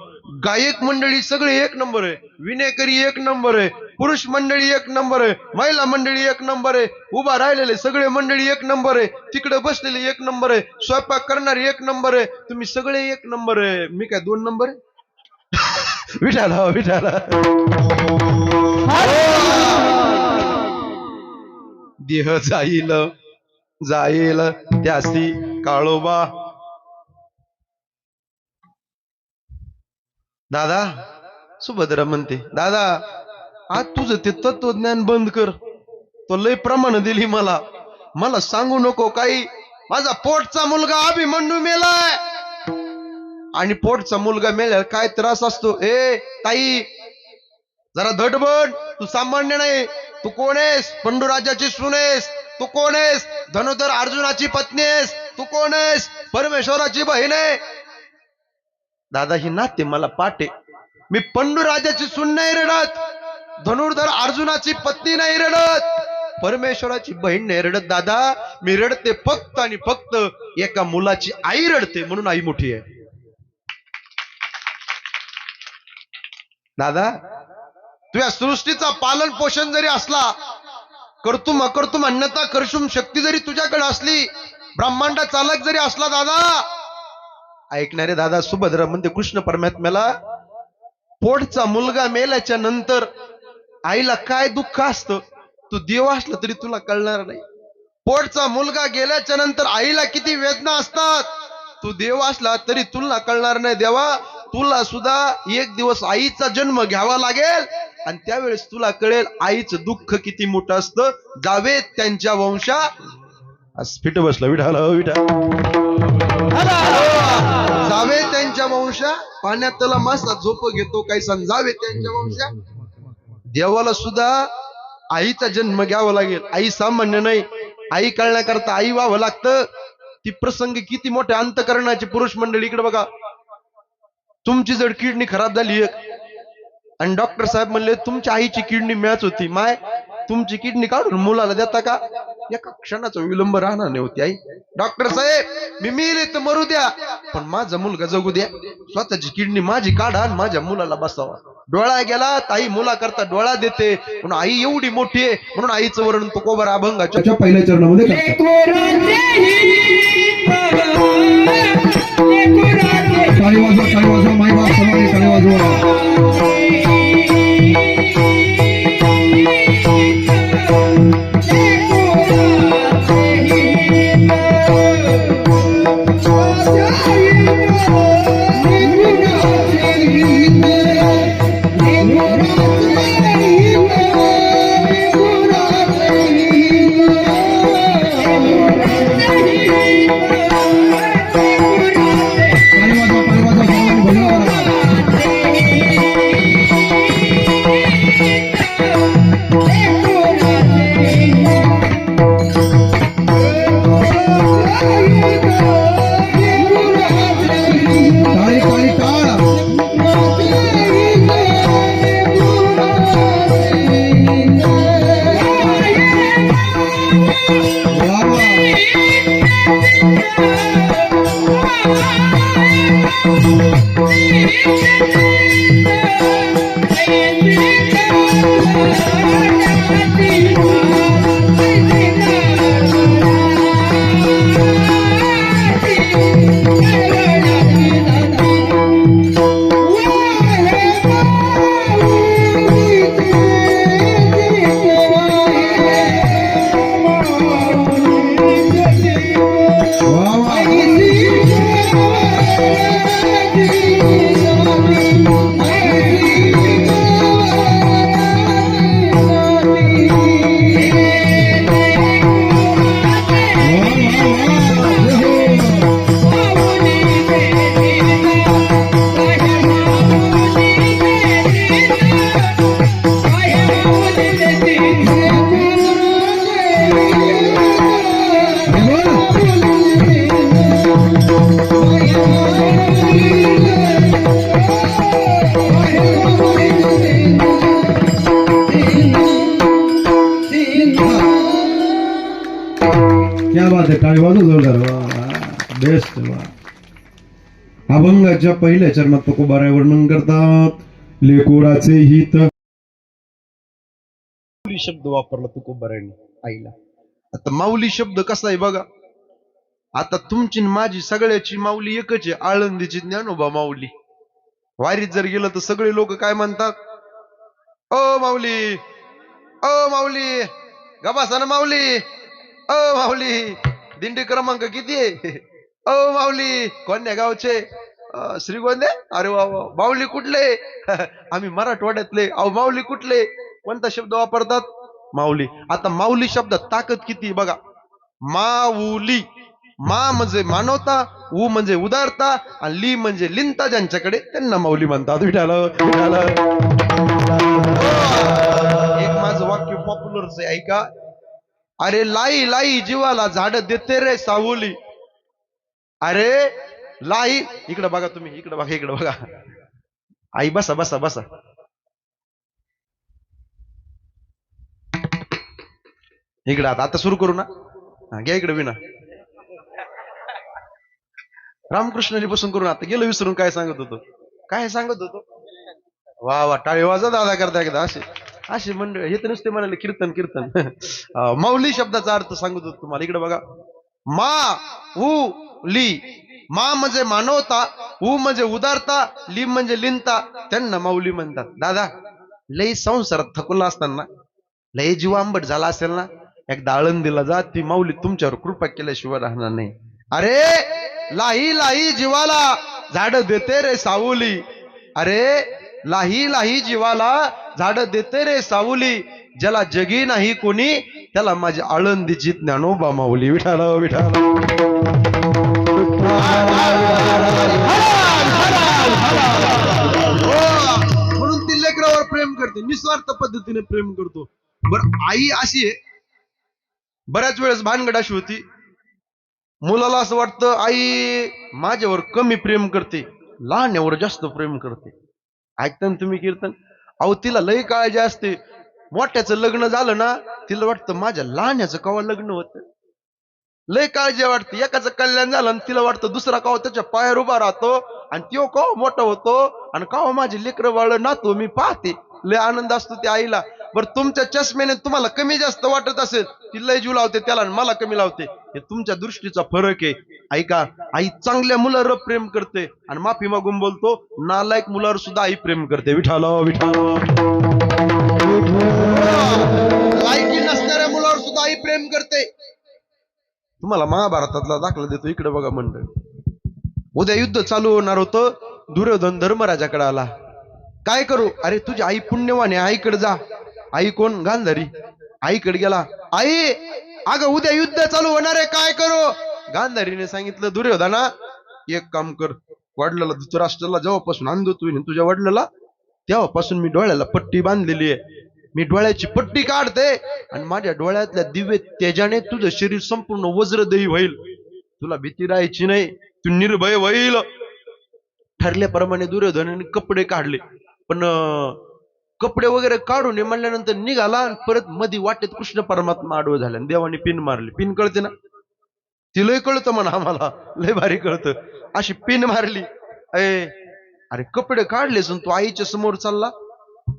गायक मंडळी सगळे एक नंबर आहे. विनेकरी एक नंबर आहे. पुरुष मंडळी एक नंबर आहे. महिला मंडळी एक नंबर आहे. उभा राहिलेले सगळे मंडळी एक नंबर आहे. तिकडे बसलेले एक नंबर आहे. स्वयंपाक करणारे एक नंबर आहे. तुम्ही सगळे एक नंबर आहे. मी काय 2 नंबर आहे? विठाला विठाला. देह जाईल जाईल त्यासी काळोबा. दादा सुभद्रा म्हणते, दादा आज तुझं ते तत्वज्ञान बंद कर. तो लय प्रमाण दिली मला. मला सांगू नको काही. माझा पोटचा मुलगा अभिमन्यू मेलाय. आणि पोटचा मुलगा मेल्यावर काय त्रास असतो. ए ताई जरा धड बन. तू सामान्य नाही. तू कोण आहेस? पंडूराजाची सून आहेस. तू कोण आहेस? धनुधर अर्जुनाची पत्नी आहेस. तू कोण आहेस? परमेश्वराची बहीण आहे. दादा ही नाते मला पाटे. मी पंडूराजाची सून नाही रडत. धनुर्धर अर्जुनाची पत्नी नाही रडत. परमेश्वराची बहीण नाही रडत. दादा मी रडते फक्त आणि फक्त एका मुलाची आई रडते म्हणून आई मोठी आहे. दादा तुझ्या सृष्टीचा पालन पोषण जरी असला, कर्तुम अकर्तुम अन्यथा कर्षुम शक्ती जरी तुझ्याकडे असली, ब्रह्मांड चालक जरी असला, दादा ऐकणारे दादा सुभद्रा म्हणते कृष्ण परमात्म्याला पोटचा मुलगा मेल्याच्या नंतर आईला काय दुःख असतं तू देव असला तरी तुला कळणार नाही. पोटचा मुलगा गेल्याच्या नंतर आईला किती वेदना असतात तू देव असला तरी तुला कळणार नाही. देवा तुला सुद्धा एक दिवस आईचा जन्म घ्यावा लागेल आणि त्यावेळेस तुला कळेल आईचं दुःख किती मोठं असतं. जावे त्यांच्या वंशा. फिट बसला विठाला विठा. जावे त्यांच्या वंशा. पाण्यातला मासा झोप घेतो काय समजावे त्यांच्या वंशा. देवाला सुद्धा आईचा जन्म घ्यावा लागेल. आई सामान्य नाही. आई कळण्याकरता आई व्हावं लागतं. ती प्रसंग किती मोठ्या अंतकरणाची पुरुष मंडळी इकडे बघा. तुमची जर किडनी खराब झाली आणि डॉक्टर साहेब म्हणले तुमच्या आईची किडनी मॅच होती. माय तुमची किडनी काढून मुलाला देता का? एका क्षणाचा विलंब राहणार नाही होती आई. डॉक्टर साहेब मी मेले तर मरू द्या पण माझा मुलगा जगू द्या. स्वतःची किडनी माझी काढा आणि माझ्या मुलाला बसावा. डोळा गेला ताई मुला करता डोळा देते. म्हणून आई एवढी मोठी आहे म्हणून आईचं वर्णन तुकोबा अभंगाच्या पहिल्या चरणामध्ये टाळी वाजवा माई बाप समाने टाळी वाजवा. Oh, अभंगाच्या पहिल्या चरणात तुकोबाराय वर्णन करतात. लेकोराचे हित माऊली शब्द वापरला तुकोबारायने आईला. आता माऊली शब्द कसा आहे बघा. आता तुमची न माझी सगळ्याची माऊली एकच आहे, आळंदीची ज्ञानोबा माऊली. वारीत जर गेलं तर सगळे लोक काय म्हणतात, ओ माऊली, ओ माऊली, गबासाना माऊली, ओ माऊली, दिंडी क्रमांक किती आहे, ओ माऊली, कोण्या गावचे, श्रीगोंदे, अरे वा वा, माऊली कुठले, आम्ही मराठवाड्यातले, अहो माऊली कुठले, कोणता शब्द वापरतात, माऊली. आता माऊली शब्दात ताकद किती बघा. माऊली, मा म्हणजे मानवता, उ म्हणजे उदारता, आणि ली म्हणजे लिंता ज्यांच्याकडे त्यांना माऊली म्हणतात. विठाल विठाल. एक माझं वाक्य पॉप्युलरच आहे ऐका. अरे लाई लाई जीवाला झाड देते रे सावली. अरे लाई, इकडे बघा तुम्ही, इकडे बघा, इकडे बघा. आई बसा बसा बसा. इकडे आता सुरू करू ना. घ्या इकडे विना. रामकृष्णाजी बसून करून आता गेलो विसरून. काय सांगत होतो, काय सांगत होतो. वा वा, टाळी वाजा दादा करता एकदा. असे असे मंडळ हे तर नुसते म्हणाले कीर्तन कीर्तन. माऊली शब्दाचा अर्थ सांगत होतो तुम्हाला. इकडे बघा. मा उ ली. मा म्हणजे मानवता, उ म्हणजे उदारता, ली म्हणजे लिंता, त्यांना माऊली म्हणतात. दादा लई संसारात थकला असताना, लई जीव आंबट झाला असेल ना, एकदा आळंदीला जा, ती माऊली तुमच्यावर कृपा केल्याशिवाय राहणार नाही. अरे लाही लाही जीवाला झाड देते रे सावली. अरे लाही लाही जीवाला झाड देते रे सावली. ज्याला जगी नाही कोणी, त्याला माझी आळंदीची ज्ञानोबा माऊली. विठाल विठाल. म्हणून ती लेकरावर प्रेम करते, निस्वार्थ पद्धतीने प्रेम करतो. बर आई अशी आहे, बऱ्याच वेळेस भानगड अशी होती, मुलाला असं वाटतं आई माझ्यावर कमी प्रेम करते, लहान्यावर जास्त प्रेम करते. ऐकता ना तुम्ही कीर्तन. अहो तिला लई काळजी असते. मोठ्याचं लग्न झालं ना, तिला वाटतं माझ्या लहान्याचं कवा लग्न होतं. लय काळजी वाटते. एकाचं कल्याण झालं आणि तिला वाटतं दुसरा कवा त्याच्या पायावर उभा राहतो, आणि तो कवा मोठा होतो, आणि कवा माझी लेकरं बाळ नातो मी पाहते. लय आनंद असतो त्या आईला. बरं तुमच्या चष्म्याने तुम्हाला कमी जास्त वाटत असेल, ती लय जीव लावते त्याला आणि मला कमी लावते, हे तुमच्या दृष्टीचा फरक आहे. ऐका, आई चांगल्या मुलावर प्रेम करते, आणि माफी मागून बोलतो, नालायक मुलावर सुद्धा आई प्रेम करते. विठाल विठाल. लायकी नसणाऱ्या मुलावर सुद्धा आई प्रेम करते. तुम्हाला महाभारतातला दाखला देतो. इकडे बघा मंडळ. उद्या युद्ध चालू होणार होतं. दुर्योधन धर्मराजाकडे आला. काय करू. अरे तुझी आई पुण्यवान आहे, आईकडे जा. आई कोण. गांधारी. आईकडे गेला. आई अगं उद्या युद्ध चालू होणार आहे, काय करू. गांधारीने सांगितलं, दुर्योधना एक काम कर, वडिलाला धृतराष्ट्राला जेव्हापासून अंधत्व होईल तुझ्या वडिलाला, तेव्हापासून मी डोळ्याला पट्टी बांधलेली आहे. मी डोळ्याची पट्टी काढते, आणि माझ्या डोळ्यातल्या दिव्य तेजाने तुझं शरीर संपूर्ण वज्रदेही होईल. तुला भीती राहायची नाही, तू निर्भय होईल. ठरल्याप्रमाणे दुर्योधनाने कपडे काढले, पण कपडे वगैरे काढून म्हणल्यानंतर निघाला, आणि परत मध्ये वाटेत कृष्ण परमात्मा आडवं झाले, आणि देवाने पिन मारली. पिन कळते ना, ती लय कळतं म्हणा, आम्हाला लय भारी कळतं. अशी पिन मारली. अरे कपडे काढलेस तू आईच्या समोर चालला,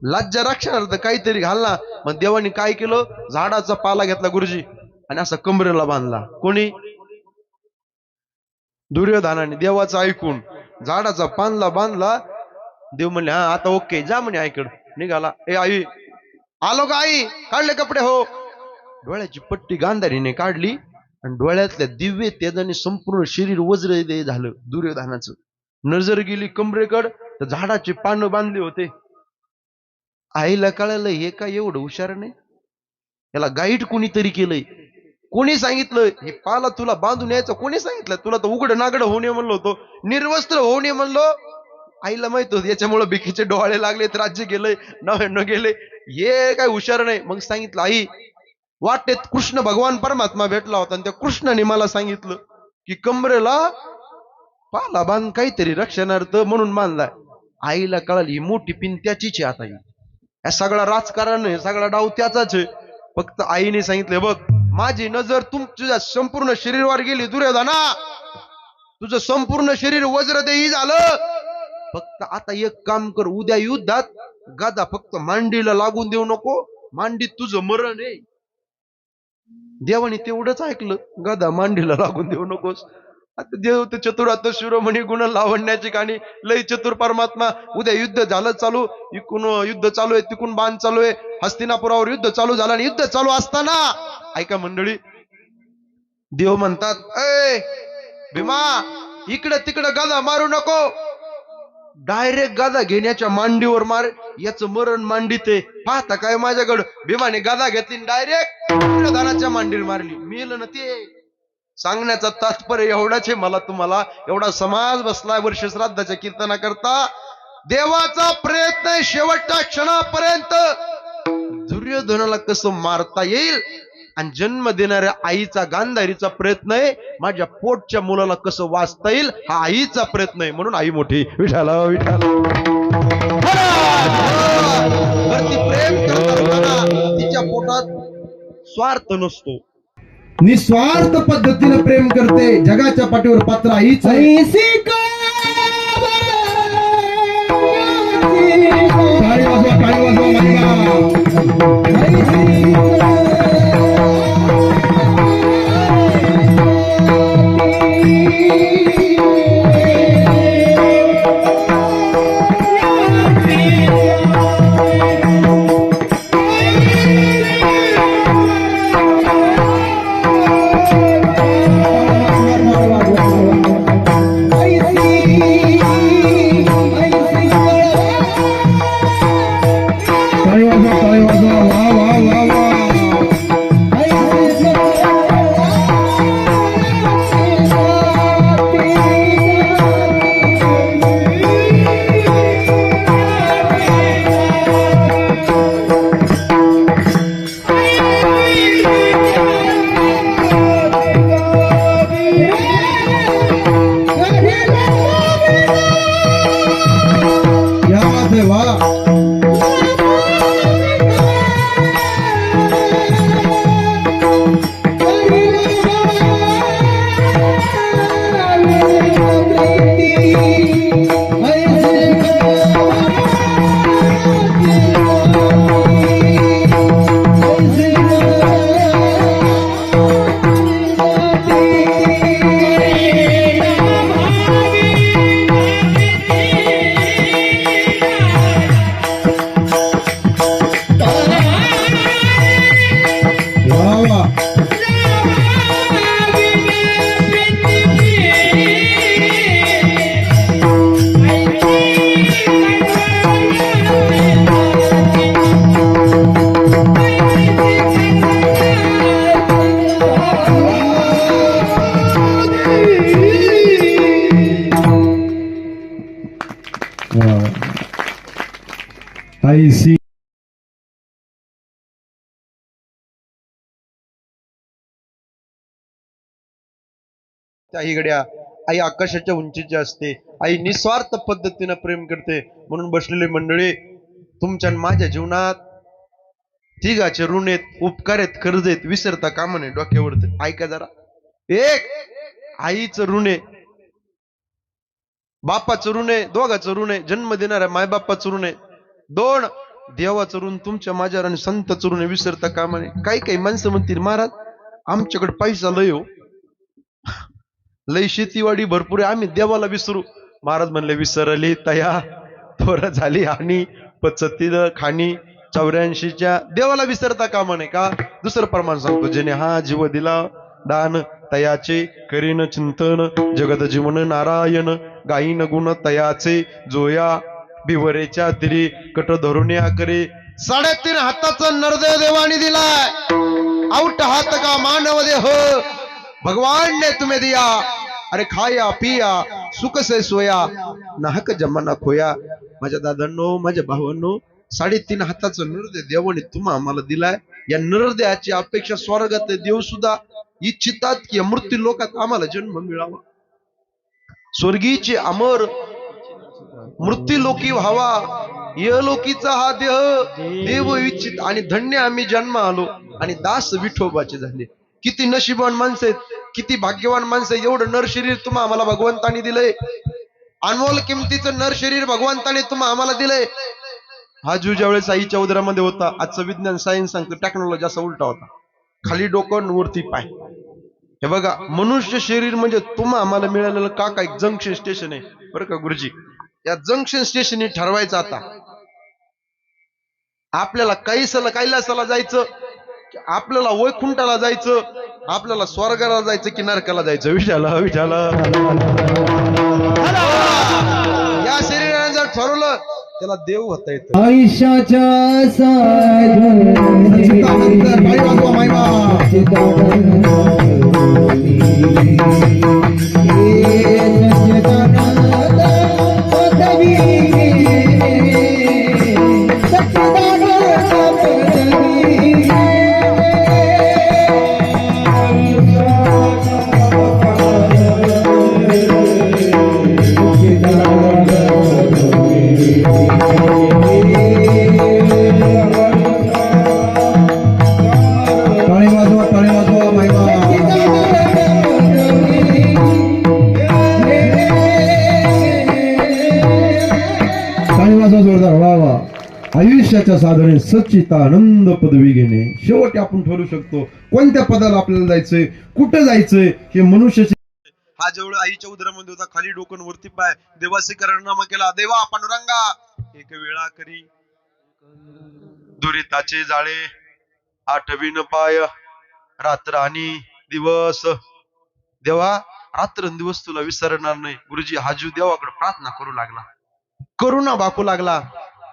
लज्जा रक्षणार्थ काहीतरी घालना. मग देवाने काय केलं, झाडाचा पाला घेतला गुरुजी, आणि असा कमरेला बांधला. कोणी. दुर्योधनाने देवाचं ऐकून झाडाचा पानला बांधला. देव म्हणले हा आता ओके, जा म्हणे आईकडे. निघाला. ए आई आलो का आई, काढले कपडे. हो. डोळ्याची पट्टी गांधारीने काढली, आणि डोळ्यातल्या दिव्य तेजाने संपूर्ण शरीर वज्रदेह झालं दुर्योधनाचं. नजर गेली कमरेकड, तर झाडाचे पानं बांधले होते. आईला कळालं हे काय एवढं हुशार नाही, याला गाईड कोणीतरी केलंय. कोणी सांगितलं हे पाला तुला बांधून यायचं, कोणी सांगितलं तुला? तर उघड नागड होऊ नये म्हणलो होतो, निर्वस्त्र होऊ नये म्हणलो. आईला माहित होत याच्यामुळे भिकीचे डोळे लागले, राज्य गेलंय, न गेले, हे काय हुशार नाही. मग सांगितलं आई वाटेत कृष्ण भगवान परमात्मा भेटला होता, आणि त्या कृष्णाने मला सांगितलं की कमरेला पाला बांध, काहीतरी रक्षणार्थ म्हणून बांधलाय. आईला कळाली ही मोठी पिन त्याचीच आहे. आता या सगळा राजकारण आहे, सगळा डाव त्याचाच आहे. फक्त आईने सांगितलं बघ माझी नजर तुमच्या संपूर्ण शरीरावर गेली दुर्योधना, तुझं संपूर्ण शरीर वज्रदेही झालं. फक्त आता एक काम कर, उद्या युद्धात गदा फक्त मांडीला लागून देऊ नको, मांडीत तुझं मरण आहे. देवाने तेवढंच ऐकलं, गदा मांडीला लागून देऊ नकोस. आता देव तर चतुरात शिरोमणी गुण लावण्याची कहाणी, लय चतुर परमात्मा. उद्या युद्ध झालं चालू, इकून युद्ध चालू आहे, तिकून बाण चालू आहे, हस्तिनापुरावर युद्ध चालू झालं. आणि युद्ध चालू असताना ऐका मंडळी, देव म्हणतात, ए भीमा, इकडं तिकडं गदा मारू नको, डायरेक्ट गदा घेण्याच्या मांडीवर मार, याचं मरण मांडीत आहे. पाहता काय माझ्याकडं. भीमाने गदा घेतली, डायरेक्ट इंद्रधनाच्या मांडीवर मारली, मेलं ना ते. सांगण्याचा तात्पर्य एवढाच आहे मला तुम्हाला. एवढा समाज बसलाय वर्ष श्राद्धाच्या कीर्तना करता. देवाचा प्रयत्न आहे शेवटच्या क्षणापर्यंत दुर्योधनाला कसं मारता येईल, आणि जन्म देणाऱ्या आईचा गांधारीचा प्रयत्न आहे माझ्या पोटच्या मुलाला कसं वाचता येईल, हा आईचा प्रयत्न आहे. म्हणून आई मोठी. विठाला विठाला. वरती प्रेम करताना तिच्या पोटात स्वार्थ नसतो, निस्वार्थ पद्धतीने प्रेम करते. जगाच्या पाठीवर पात्र आईच आहे. टाळी वाजवा, टाळी वाजवा माझ्या. आई सी त्याही गड्या आई आकाशाच्या उंचीची असते. आई निस्वार्थ पद्धतीने प्रेम करते. म्हणून बसलेली मंडळी, तुमच्या माझ्या जीवनात तिघाचे ऋण आहेत, उपकार आहेत, कर्ज आहेत, विसरता कामा नये डोक्यावरती. ऐका जरा. एक, आईचं ऋण आहे, बापाचं ऋण आहे, दोघाचं ऋण आहे, जन्म देणाऱ्या मायबापाचं ऋण आहे. दोन, देवाचं ऋण तुमच्या माझ्यावर आणि संताचं ऋण आहे, विसरता कामा नये. काही काही माणसं म्हणतील, महाराज आमच्याकडे पैसा लय हो, लय शेतीवाडी भरपूर आहे, आम्ही देवाला विसरू. महाराज म्हणले, विसरली तया थोर झाली आणि पचतील खाणी 84च्या देवाला विसरता कामा नये. का? दुसरं प्रमाण सांगतो, जेणे हा जीव दिला दान तयाचे करीन चिंतन, जगत जीवन नारायण गायीन गुण तयाचे, जोया भिवरेच्या तिरी कट धरुण्या करे. 3.5 हाताचा नरदेव देवानी दिलाय, आउट हात का मानव देह भगवान ने तुम्हें दिया. अरे खाया पिया सुख से सोया, नाहक जमाना खोया. माझ्या दादांनो, माझ्या भावांनो, 3.5 हाताचं नरदेव देवाने तुम्हा आम्हाला दिलाय. या नरदेहाची अपेक्षा स्वर्गात देव सुद्धा इच्छितात की मृत्यू लोकात आम्हाला जन्म मिळावा, स्वर्गीचे अमर मृत्यू लोकी व्हावा. यलोकीचा हा देह देव इच्छित, आणि धन्य आम्ही जन्म आलो आणि दास विठोबाचे झाले. किती नशिबान माणसं आहेत किती भाग्यवान माणसं, एवढं नर शरीर तुम्हा आम्हाला भगवंतानी दिलंय, अनमोल किमतीचं नर शरीर भगवंताने तुम्हा आम्हाला दिलंय. हा जीव ज्यावेळेस आईच्या उदरामध्ये होता, आजचं विज्ञान सायन्स सांगतं टेक्नॉलॉजी असा उलटा होता, खाली डोकं वरती पाय. हे बघा, मनुष्य शरीर म्हणजे तुम्हा आम्हाला मिळालेलं का काय जंक्शन स्टेशन आहे बरं का गुरुजी. या जंक्शन स्टेशन ठरवायचं आता आपल्याला कैलासाला जायचं, आपल्याला वैकुंठाला जायचं, आपल्याला स्वर्गाला जायचं की नरकाला जायचं. विठाला विठाला या शरीराने जर ठरवलं त्याला देव होता येतं. आयुष्याच्या आयुष्याच्या साधने सच्चिदानंद पदवी घेणे. शेवटी आपण ठरवू शकतो कोणत्या पदाला आपल्याला जायचंय, कुठं जायचंय. हे मनुष्याचे हा जेवढा आईच्या उदरामध्ये होता, खाली डोकन वरती पाय, देवाचे करणामा केला. देवा पांडुरंगा एक वेळा करी दुरिताचे जाळे, आठवीन पाय रात्र आणि दिवस. देवा रात्र दिवस तुला विसरणार नाही. गुरुजी हा जीव देवाकडे प्रार्थना करू लागला, करुणा बाकू लागला.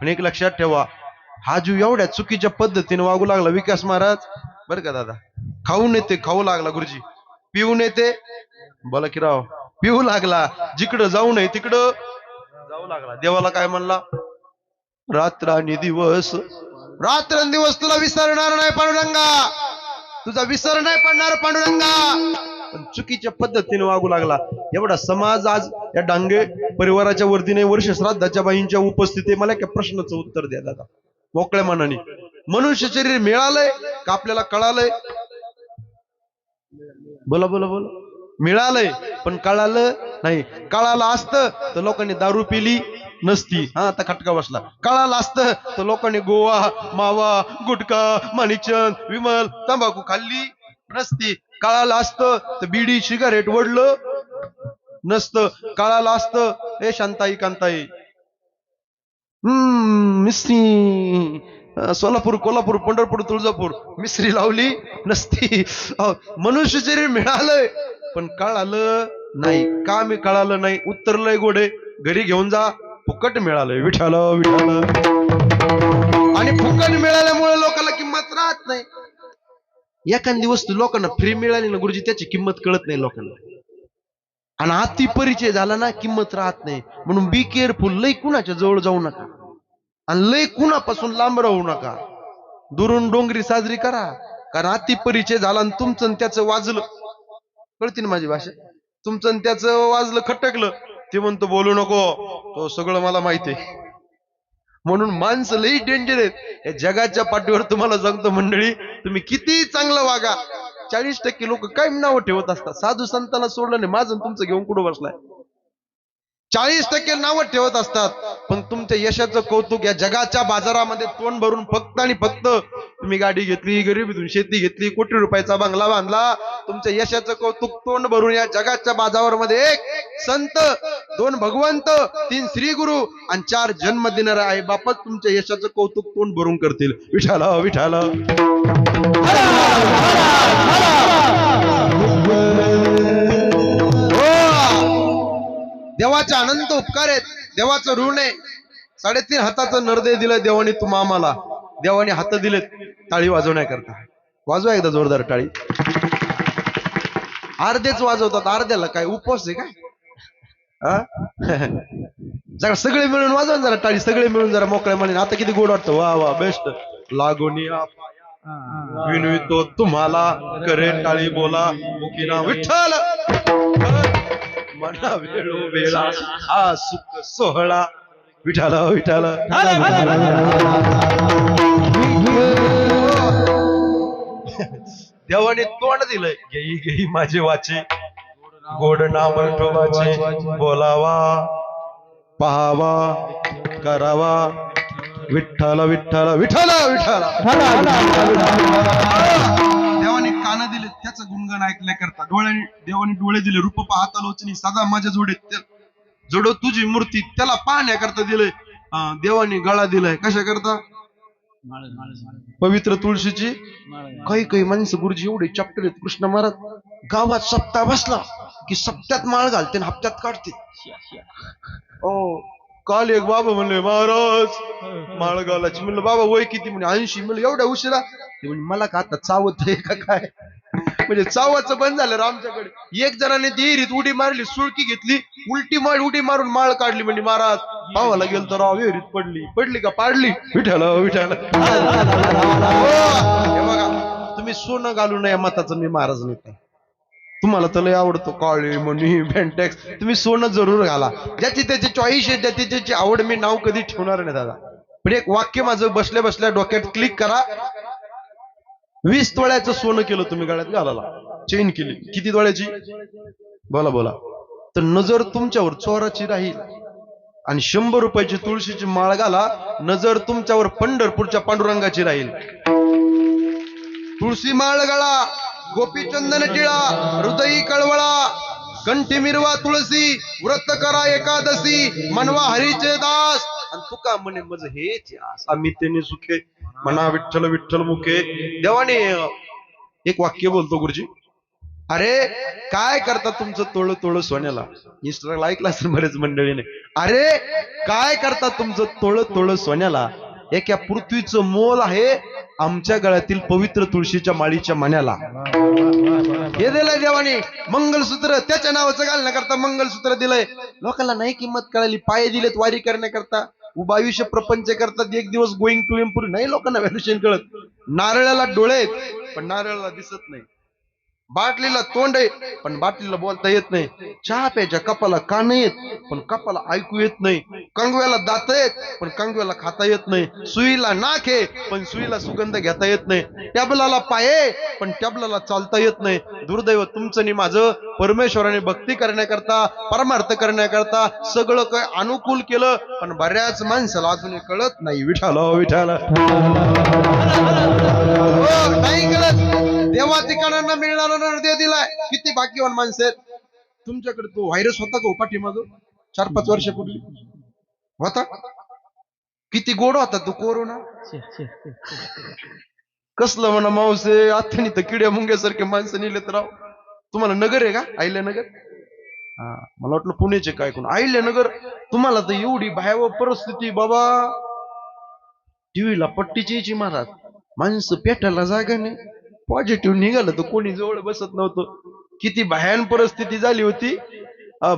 आणि एक लक्षात ठेवा, हा जीव एवढ्या चुकीच्या पद्धतीने वागू लागला. विकास महाराज बरं का दादा, खाऊन येते खाऊ लागला गुरुजी, पिऊन येते बोला की राव पिऊ लागला, जिकडं जाऊ नये तिकडं जाऊ लागला. देवाला काय म्हणला, रात्र आणि दिवस, रात्र दिवस तुला विसरणार नाही पांडुरंगा, तुझा विसर नाही पडणार पांडुरंगा. पण चुकीच्या पद्धतीने वागू लागला. एवढा समाज आज या डांगे परिवाराच्या वतीने वर्ष श्राद्धाच्या बाईंच्या उपस्थिती. मला एका प्रश्नाचं उत्तर द्या दादा मोकळ्या मनाने. मनुष्य शरीर मिळालंय का आपल्याला कळालंय? बोला बोला बोला. मिळालंय पण कळालं नाही. कळालं असतं तर लोकांनी दारू पिली नसती. हा आता खटका बसला. कळालं असतं तर लोकांनी गोवा मावा गुटखा माणिकचंद विमल तंबाखू खाल्ली नसती. कळालं असतं तर बिडी सिगारेट वडलं नसतं. कळालं असतं ए शांताई कांताई मिस्त्री सोलापूर कोल्हापूर पंढरपूर तुळजापूर मिस्त्री लावली नसती. मनुष्य शरीर मिळालंय पण कळालं नाही. का मी कळालं नाही? उत्तरलंय गोडे घरी घेऊन जा, फुकट मिळालंय. विठाला विठाला. आणि फुकट मिळाल्यामुळे लोकांना किंमत राहत नाही. एखादी वस्तू लोकांना फ्री मिळाली ना गुरुजी, त्याची किंमत कळत नाही लोकांना. आणि अति परिचय झाला ना किंमत राहत नाही. म्हणून बी केअरफुल. लय कुणाच्या जवळ जाऊ नका आणि लय कुणापासून लांब राहू नका. दुरून डोंगरी साजरी करा. कारण अति परिचय झाला आणि तुमचं आणि त्याचं वाजलं, कळती ना माझी भाषा, तुमचं आणि त्याचं वाजलं खटकलं, ते म्हणतो बोलू नको, तो सगळं मला माहिती आहे. म्हणून माणसं लई डेंजर आहेत या जगाच्या पाठीवर. तुम्हाला सांगतो मंडळी, तुम्ही किती चांगलं वागा, 40% लोक काय नाव ठेवत असतात. साधू संतांना सोडलं नाही, माझं तुमचं घेऊन कुठं बसलाय. 40% नावं ठेवत असतात. पण तुमच्या यशाचं कौतुक या जगाच्या बाजारामध्ये तोंड भरून फक्त आणि फक्त तुम्ही गाडी घेतली, गरिबीतून शेती घेतली, कोटी रुपयाचा बंगला बांधला, तुमच्या यशाचं कौतुक तोंड भरून या जगाच्या बाजारामध्ये 1 संत, 2 भगवंत, 3 श्री गुरु आणि 4 जन्म देणारे आई बापच तुमच्या यशाचं कौतुक तोंड भरून करतील. विठाला विठाला. देवाचे अनंत उपकार आहेत, देवाचं ऋण आहे. 3.5 हाताचं नरदे दिलं देवाने तुम्हा आम्हाला. देवाने हात दिलेत टाळी वाजवण्याकरता. वाजवा एकदा जोरदार टाळी. अर्धेच वाजवतात, अर्ध्याला काय उपवास आहे काय? जरा सगळे मिळून वाजवा जरा टाळी, सगळे मिळून जरा मोकळ्या म्हणून. आता किती गोड वाटतं. वा वा बेस्ट. लागोनी विनवितो तुम्हाला, करे टाळी बोला मुखीना विठ्ठल. मना वेळो वेळा हा सुख सोहळा. विठाला विठाला. देवाने तोंड दिलंय, घेई घेई माझे वाचे, गोड नाम विठोबाचे, बोलावा पाहावा करावा, विठ्ठल विठ्ठल विठ्ठल विठ्ठल. देवाने कान दिले त्याचं गुणगान ऐकण्याकरता, डोळ्याने देवाने डोळे दिले रूप पाहता लोचनी सदा माझ्या जोडे जोडो तुझी मूर्ती, त्याला पाहण्याकरता दिलंय. देवाने गळा दिलाय कशाकरता? पवित्र तुळशीची. काही काही माणसं गुरुजी एवढे चॅप्टर आहेत कृष्ण महाराज, गावात सप्ताह बसला की सप्त्यात माळ घालते आणि हप्त्यात काढते. ओ काल एक बाबा म्हणले महाराज माळ घालायची, म्हणलं बाबा वय किती? म्हणे 80. म्हणलं एवढ्या उशिरा? ते म्हणजे मला का आता चावत आहे का काय? म्हणजे चावाचं बंद झालं रे आमच्याकडे. एक जणाने विहिरीत उडी मारली, सुळकी घेतली, उडी मारून माळ काढली. म्हणजे महाराज पावाला गेलो तर राव विहिरीत पडली का पाडली? विठ्ठल विठ्ठल. हे बघा तुम्ही सोनं घालू नये मताचं मी महाराज नाही. तुम्हाला तर लय आवडतो काळे मणी बँटेक्स, तुम्ही सोनं जरूर घाला. ज्याची त्याची चॉईस आहे, ज्याची त्याची आवड. मी नाव कधी ठेवणार नाही दादा. पण एक वाक्य माझं बसल्या बसल्या डोक्यात क्लिक करा. 20 तोळ्याचं सोनं केलं तुम्ही गळ्यात घालायला, चेन केली, किती तोळ्याची? बोला बोला. तर नजर तुमच्यावर चोराची राहील. आणि 100 रुपयाची तुळशीची माळ घाला, नजर तुमच्यावर पंढरपूरच्या पांडुरंगाची राहील. तुळशी माळ गळा, गोपीचंदन टिळा, हृदयी कळवळा, कंठी मिरवा तुळसी, व्रत करा एकादशी, मनवा हरीचे दास. आणि तुका म्हणे मज हेच आस, आम्ही त्याने सुखे म्हणा विठ्ठल विठ्ठल मुखे. देवाने एक वाक्य बोलतो गुरुजी, अरे काय करता तुमचं तोळ तोळ सोन्याला? इंस्टाला ऐकलं असेल बरेच मंडळीने. अरे काय करता तुमचं तोळ तोळ सोन्याला? एका पृथ्वीचं मोल आहे आमच्या गळ्यातील पवित्र तुळशीच्या माळीच्या मण्याला. हे दिलंय देवाने. मंगलसूत्र त्याच्या नावाचं घालण्याकरता मंगलसूत्र दिलंय. लोकांना नाही किंमत कळाली. पाय दिलेत वारी करण्याकरता, उभं आयुष्य प्रपंच करतात, एक दिवस गोइंग टू एम्पूर. नाही लोकांना व्हॅल्युएशन कळत. नारळाला डोळे आहेत पण नारळाला दिसत नाही. बाटलीला तोंड आहे पण बाटलीला बोलता येत नाही. चहा प्यायच्या कपाला कान येत पण कपाला ऐकू येत नाही. कंगव्याला दात आहेत पण कंगव्याला खाता येत नाही. सुईला नाक आहे पण सुईला सुगंध घेता येत नाही. टॅबलाला पाय आहे पण टॅबलाला चालता येत नाही. दुर्दैव तुमचं आणि माझं. परमेश्वराने भक्ती करण्याकरता, परमार्थ करण्याकरता सगळं काय अनुकूल केलं, पण बऱ्याच माणसाला अजूनही कळत नाही. विठ्ठल विठ्ठल नाही कळत. देवाची कानांना मिळणारा हृदय दिलाय. किती भाग्यवान माणसं आहेत. तुमच्याकडे तो व्हायरस होता का पाठीमाग 4-5 वर्षापूर्वी होता? किती गोड होता तो कोरोना. कसलं म्हणा मावसे, आथणी तर किड्या मुंग्यासारखे माणसं नेलेत राव. तुम्हाला नगर आहे का अहिल्यानगर? हा मला वाटलं पुण्याचे काय कोण. अहिल्यानगर तुम्हाला तर एवढी भयावह परिस्थिती बाबा. टीव्हीला पट्टीची यायची महाराज, माणसं पेटायला जागा नाही. पॉझिटिव्ह निघालं तर कोणी जवळ बसत नव्हतं. किती भयान परिस्थिती झाली होती.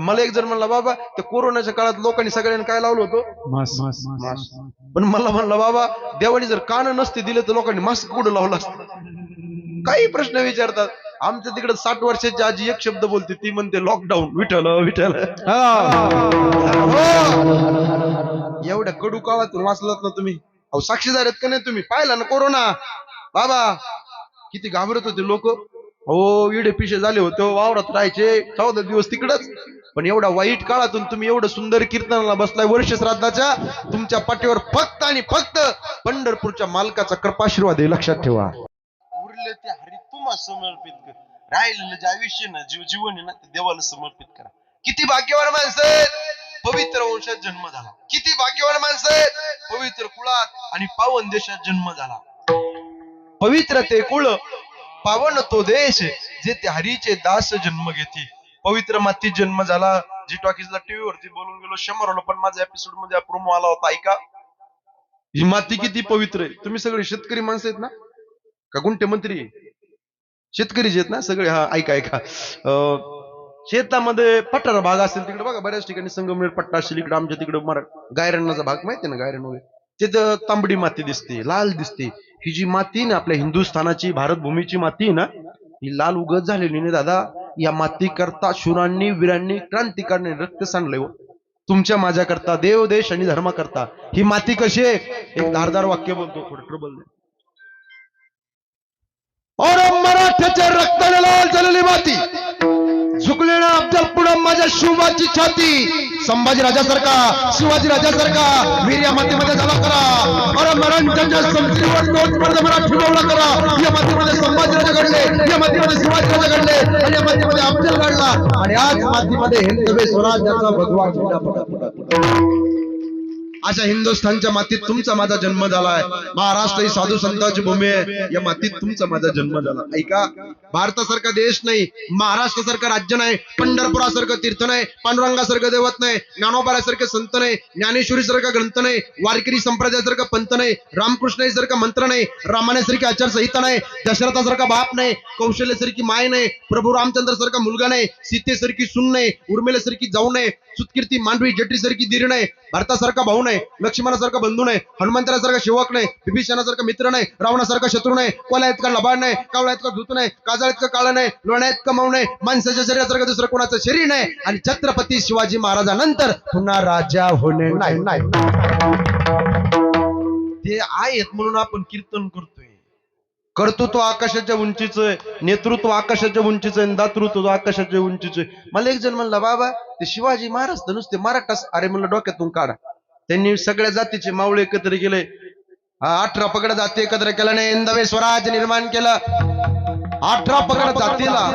मला एक जण म्हणला बाबा त्या कोरोनाच्या काळात लोकांनी सगळ्यांनी काय लावलं होतं? मास्क. पण मला म्हणलं बाबा देवानी जर कान नसते दिले तर लोकांनी मास्क कुठं लावलं असतं? काही प्रश्न विचारतात. आमच्या तिकडे 60 वर्षाची आजी एक शब्द बोलते, ती म्हणते लॉकडाऊन. विठ्ठल विठ्ठल. एवढ्या कडू काळातून वाचलात ना तुम्ही. अहो साक्षीदार आहेत का नाही तुम्ही? पाहिला ना कोरोना बाबा, किती घाबरत होते लोक. हो इडे पिशे झाले होते, वावरात राहायचे 14 दिवस तिकडच. पण एवढ्या वाईट काळातून तुम्ही एवढं सुंदर कीर्तनाला बसलाय वर्ष श्राद्धाच्या. तुमच्या पाठीवर फक्त आणि फक्त पंढरपूरच्या मालकाचा कृपाशीर्वाद आहे, लक्षात ठेवा. उरले ते हरी तुम्हा समर्पित कर. राहिलेलं जे आयुष्य ना जीवन आहे ना ते देवाला समर्पित करा. किती भाग्यवान माणसं आहेत, पवित्र वंशात जन्म झाला. किती भाग्यवान माणसं आहेत, पवित्र कुळात आणि पावन देशात जन्म झाला. पवित्र ते कुळ पावन तो देश, जे ते हरीचे दास जन्म घेते. पवित्र मातीत जन्म झाला. जी टॉकीजला टीव्ही वरती बोलून गेलो 100 पण माझ्या एपिसोड मध्ये प्रोमो आला होता, ऐका. ही माती किती पवित्र आहे. तुम्ही सगळे शेतकरी माणसं आहेत ना का गुंठे मंत्री? शेतकरीच आहेत ना सगळे. हा ऐका ऐका. शेतामध्ये पठार भाग असेल तिकडे बघा, बऱ्याच ठिकाणी संगमनेर पट्टा असेल. इकडे आमच्या तिकडे गायरणाचा भाग माहिती ना, गायरण वगैरे तिथं तांबडी माती दिसते, लाल दिसते. ही जी माती ना आपल्या हिंदुस्थानाची भारत भूमीची माती ना, ही लाल उगत झालेली नाही दादा. या माती करता शूरांनी वीरांनी क्रांतिकारणी रक्त सांडलंय. तुमच्या माझ्या करता, देव देश आणि धर्म करता. ही माती कशी आहे? एक धारदार वाक्य बोलतो, थोडं ट्रबल और मराठ्याच्या रक्ताने लाल झालेली माती, झुकलेल्या अफजल पुढं माझ्या शिवबाची छाती, संभाजी राजासारखा शिवाजी राजासारखा वीर या मातीमध्ये झाला करा। और मराठ्याच्या संस्कृतीवर तोच पडदा मराठी उभा करा। या मातीमध्ये संभाजी राजा घडले, या मातीमध्ये शिवाजी राजा घडले, आणि या मातीमध्ये अफजल घडला, आणि आज मातीमध्ये हिंदवी स्वराज्याचा भगवा झेंडा फडकला। अशा हिंदुस्थानच्या मातीत तुमचा माझा जन्म झालाय। महाराष्ट्र ही साधू संतांची भूमी आहे, या मातीत तुमचा माझा जन्म झाला। ऐका, भारतासारखा देश नाही, महाराष्ट्रासारखं राज्य नाही, पंढरपुरासारखं तीर्थ नाही, पांडुरंगासारखं देवत नाही, ज्ञानोबासारखं संत नाही, ज्ञानेश्वरीसारखा ग्रंथ नाही, वारकरी संप्रदायासारखं पंत नाही, रामकृष्णासारखा मंत्र नाही, रामायणासारखी आचारसंहिता नाही, दशरथासारखा बाप नाही, कौशल्यासारखी माय नाही, प्रभू रामचंद्रसारखा मुलगा नाही, सीतेसारखी सून नाही, उर्मिलेसारखी जाऊ नाही, सुतकीर्ती मांडवी जटीसारखी दीर नाही, भारतासारखा भाऊ नाही, लक्ष्मणासारखा बंधू नाही, हनुमंतरासारखा सेवक नाही, विभीषणासारखा मित्र नाही, रावणासारखा शत्रू नाही, कोल्यात का लबाड नाही, कावळ्यात का धूत नाही, काजळ्यात का काळा नाही, लोण्यात का मऊ नाही, माणसाच्या शरीरासारखं दुसरं कोणाचं शरीर नाही, आणि छत्रपती शिवाजी महाराजांनंतर पुन्हा राजा होणे नाही। ते आहेत म्हणून आपण कीर्तन करतोय। कर्तृत्व आकाशाच्या उंचीचं आहे, नेतृत्व आकाशाच्या उंचीचं आहे, दातृत्व आकाशाच्या उंचीचं आहे। मला एक जण म्हणला, बाबा ते शिवाजी महाराज तर नुसते मराठा, अरे म्हणलं डोक्यातून काढा, त्यांनी सगळ्या जातीचे मावळे एकत्र केले, 18 पगड जाती एकत्र केल्याने हिंदवी स्वराज्य निर्माण केलं। 18 पगड जातीला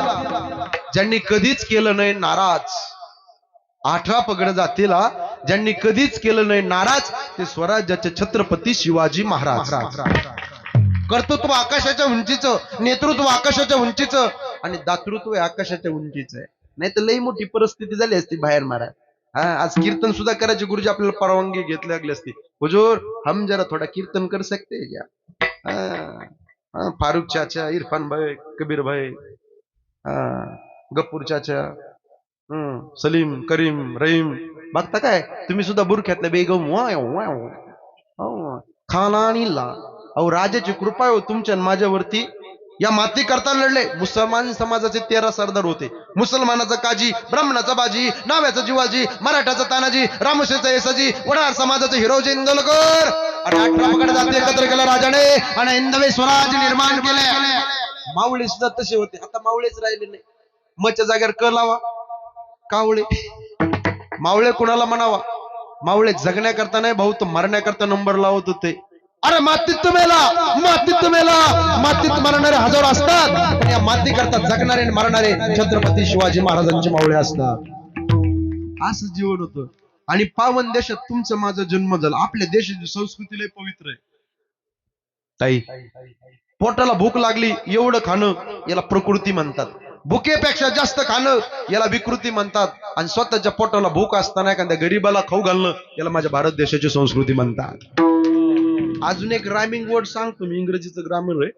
ज्यांनी कधीच केलं नाही नाराज, 18 पगड जातीला ज्यांनी कधीच केलं नाही नाराज, ते स्वराज्याचे छत्रपती शिवाजी महाराज। कर्तृत्व आकाशाच्या उंचीचं, नेतृत्व आकाशाच्या उंचीचं, आणि दातृत्व आकाशाच्या उंचीचं आहे। नाही तर लई मोठी परिस्थिती झाली असती बाहेर महाराज। आज कीर्तन सुद्धा करायची गुरुजी आपल्याला परवानगी घेतली लागली असती। हुजूर हम जरा थोड़ा कीर्तन कर सकते हैं क्या? फारूक चाचा, इरफान भाई, कबीर भाई, गप्पूर चाचा, सलीम, करीम, रहीम, बघता काय तुम्ही सुद्धा बुरख्यातल्या बेगम खाना आणि ला। अहो राजाची कृपा हो तुमच्या माझ्यावरती। या माती करता लढले मुसलमान समाजाचे 13 सरदार होते। मुसलमानाचा काजी, ब्राह्मणाचा बाजी, नाव्याचा जिवाजी, मराठाचा तानाजी, रामोशीचा येसाजी, वडार समाजाचे हिरोजी इंदोलकर, आणि 18 पगड जाती एकत्र केला राजाने, आणि हिंदवी स्वराज्य निर्माण केले। मावळे सुद्धा तसे होते, आता मावळेच राहिले नाही। मच्या जागेवर क लावा, कावळे। मावळे कुणाला म्हणावा? मावळे जगण्याकरता नाही भाऊ, तो मरण्याकरता नंबर लावत होते। अरे मातीत मेला, मातीत मेला, मातीत मरणारे हजारो असतात, पण या माती करता जगणारे आणि मरणारे छत्रपती शिवाजी महाराजांचे मावळे असतात। असं जीवन होतं। आणि पावन देशात तुमचं माझा जन्म झाला। आपल्या देशाची संस्कृती लय पवित्र आहे ताई। पोटाला भूक लागली एवढं खाणं याला प्रकृती म्हणतात, भुकेपेक्षा जास्त खाणं याला विकृती म्हणतात, आणि स्वतःच्या पोटाला भूक असताना एखाद्या गरीबाला खाऊ घालणं याला माझ्या भारत देशाची संस्कृती म्हणतात। अजून एक रायमिंग वर्ड सांगतो मी, इंग्रजीचं ग्रामर आहे।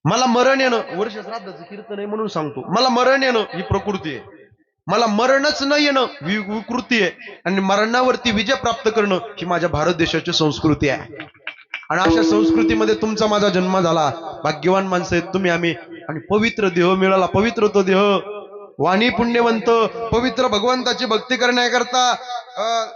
मला मरण येणं, वर्ष श्राद्धाचं कीर्तन आहे म्हणून सांगतो, मला मरण येणं ही प्रकृती आहे, मला मरणच न येणं विकृती आहे, आणि मरणावरती विजय प्राप्त करणं ही माझ्या भारत देशाची संस्कृती आहे। आणि अशा संस्कृतीमध्ये तुमचा माझा जन्म झाला। भाग्यवान माणसं आहेत तुम्ही आम्ही, आणि पवित्र देह मिळाला, पवित्र तो देह, वाणी पुण्यवंत, पवित्र भगवंताची भक्ती करण्याकरता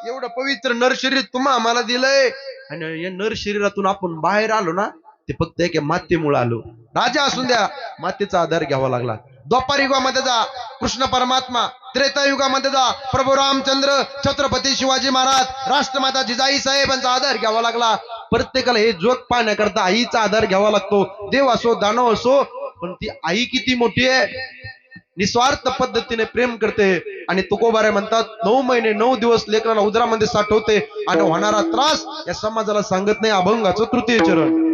एवढं पवित्र नर शरीर तुम्हा आम्हाला दिलंय। आणि या नर शरीरातून आपण बाहेर आलो ना, ते फक्त एका मातेमुळे आलो। राजा असून द्या, मातेचा आधार घ्यावा लागला। द्वापार युगामध्ये जा कृष्ण परमात्मा, त्रेता युगामध्ये जा प्रभू रामचंद्र, छत्रपती शिवाजी महाराज, राष्ट्रमाता जिजाई साहेबांचा आधार घ्यावा लागला। प्रत्येकाला हे जग पाहण्याकरता आईचा आधार घ्यावा लागतो। देव असो दानव असो, पण ती आई किती मोठी आहे, निस्वार्थ पद्धतीने प्रेम करते। आणि तुकोबारे म्हणतात 9 महिने 9 दिवस लेकराला उदरामध्ये साठवते, आणि होणारा त्रास या समाजाला सांगत नाही। अभंगाचं तृतीय चरण।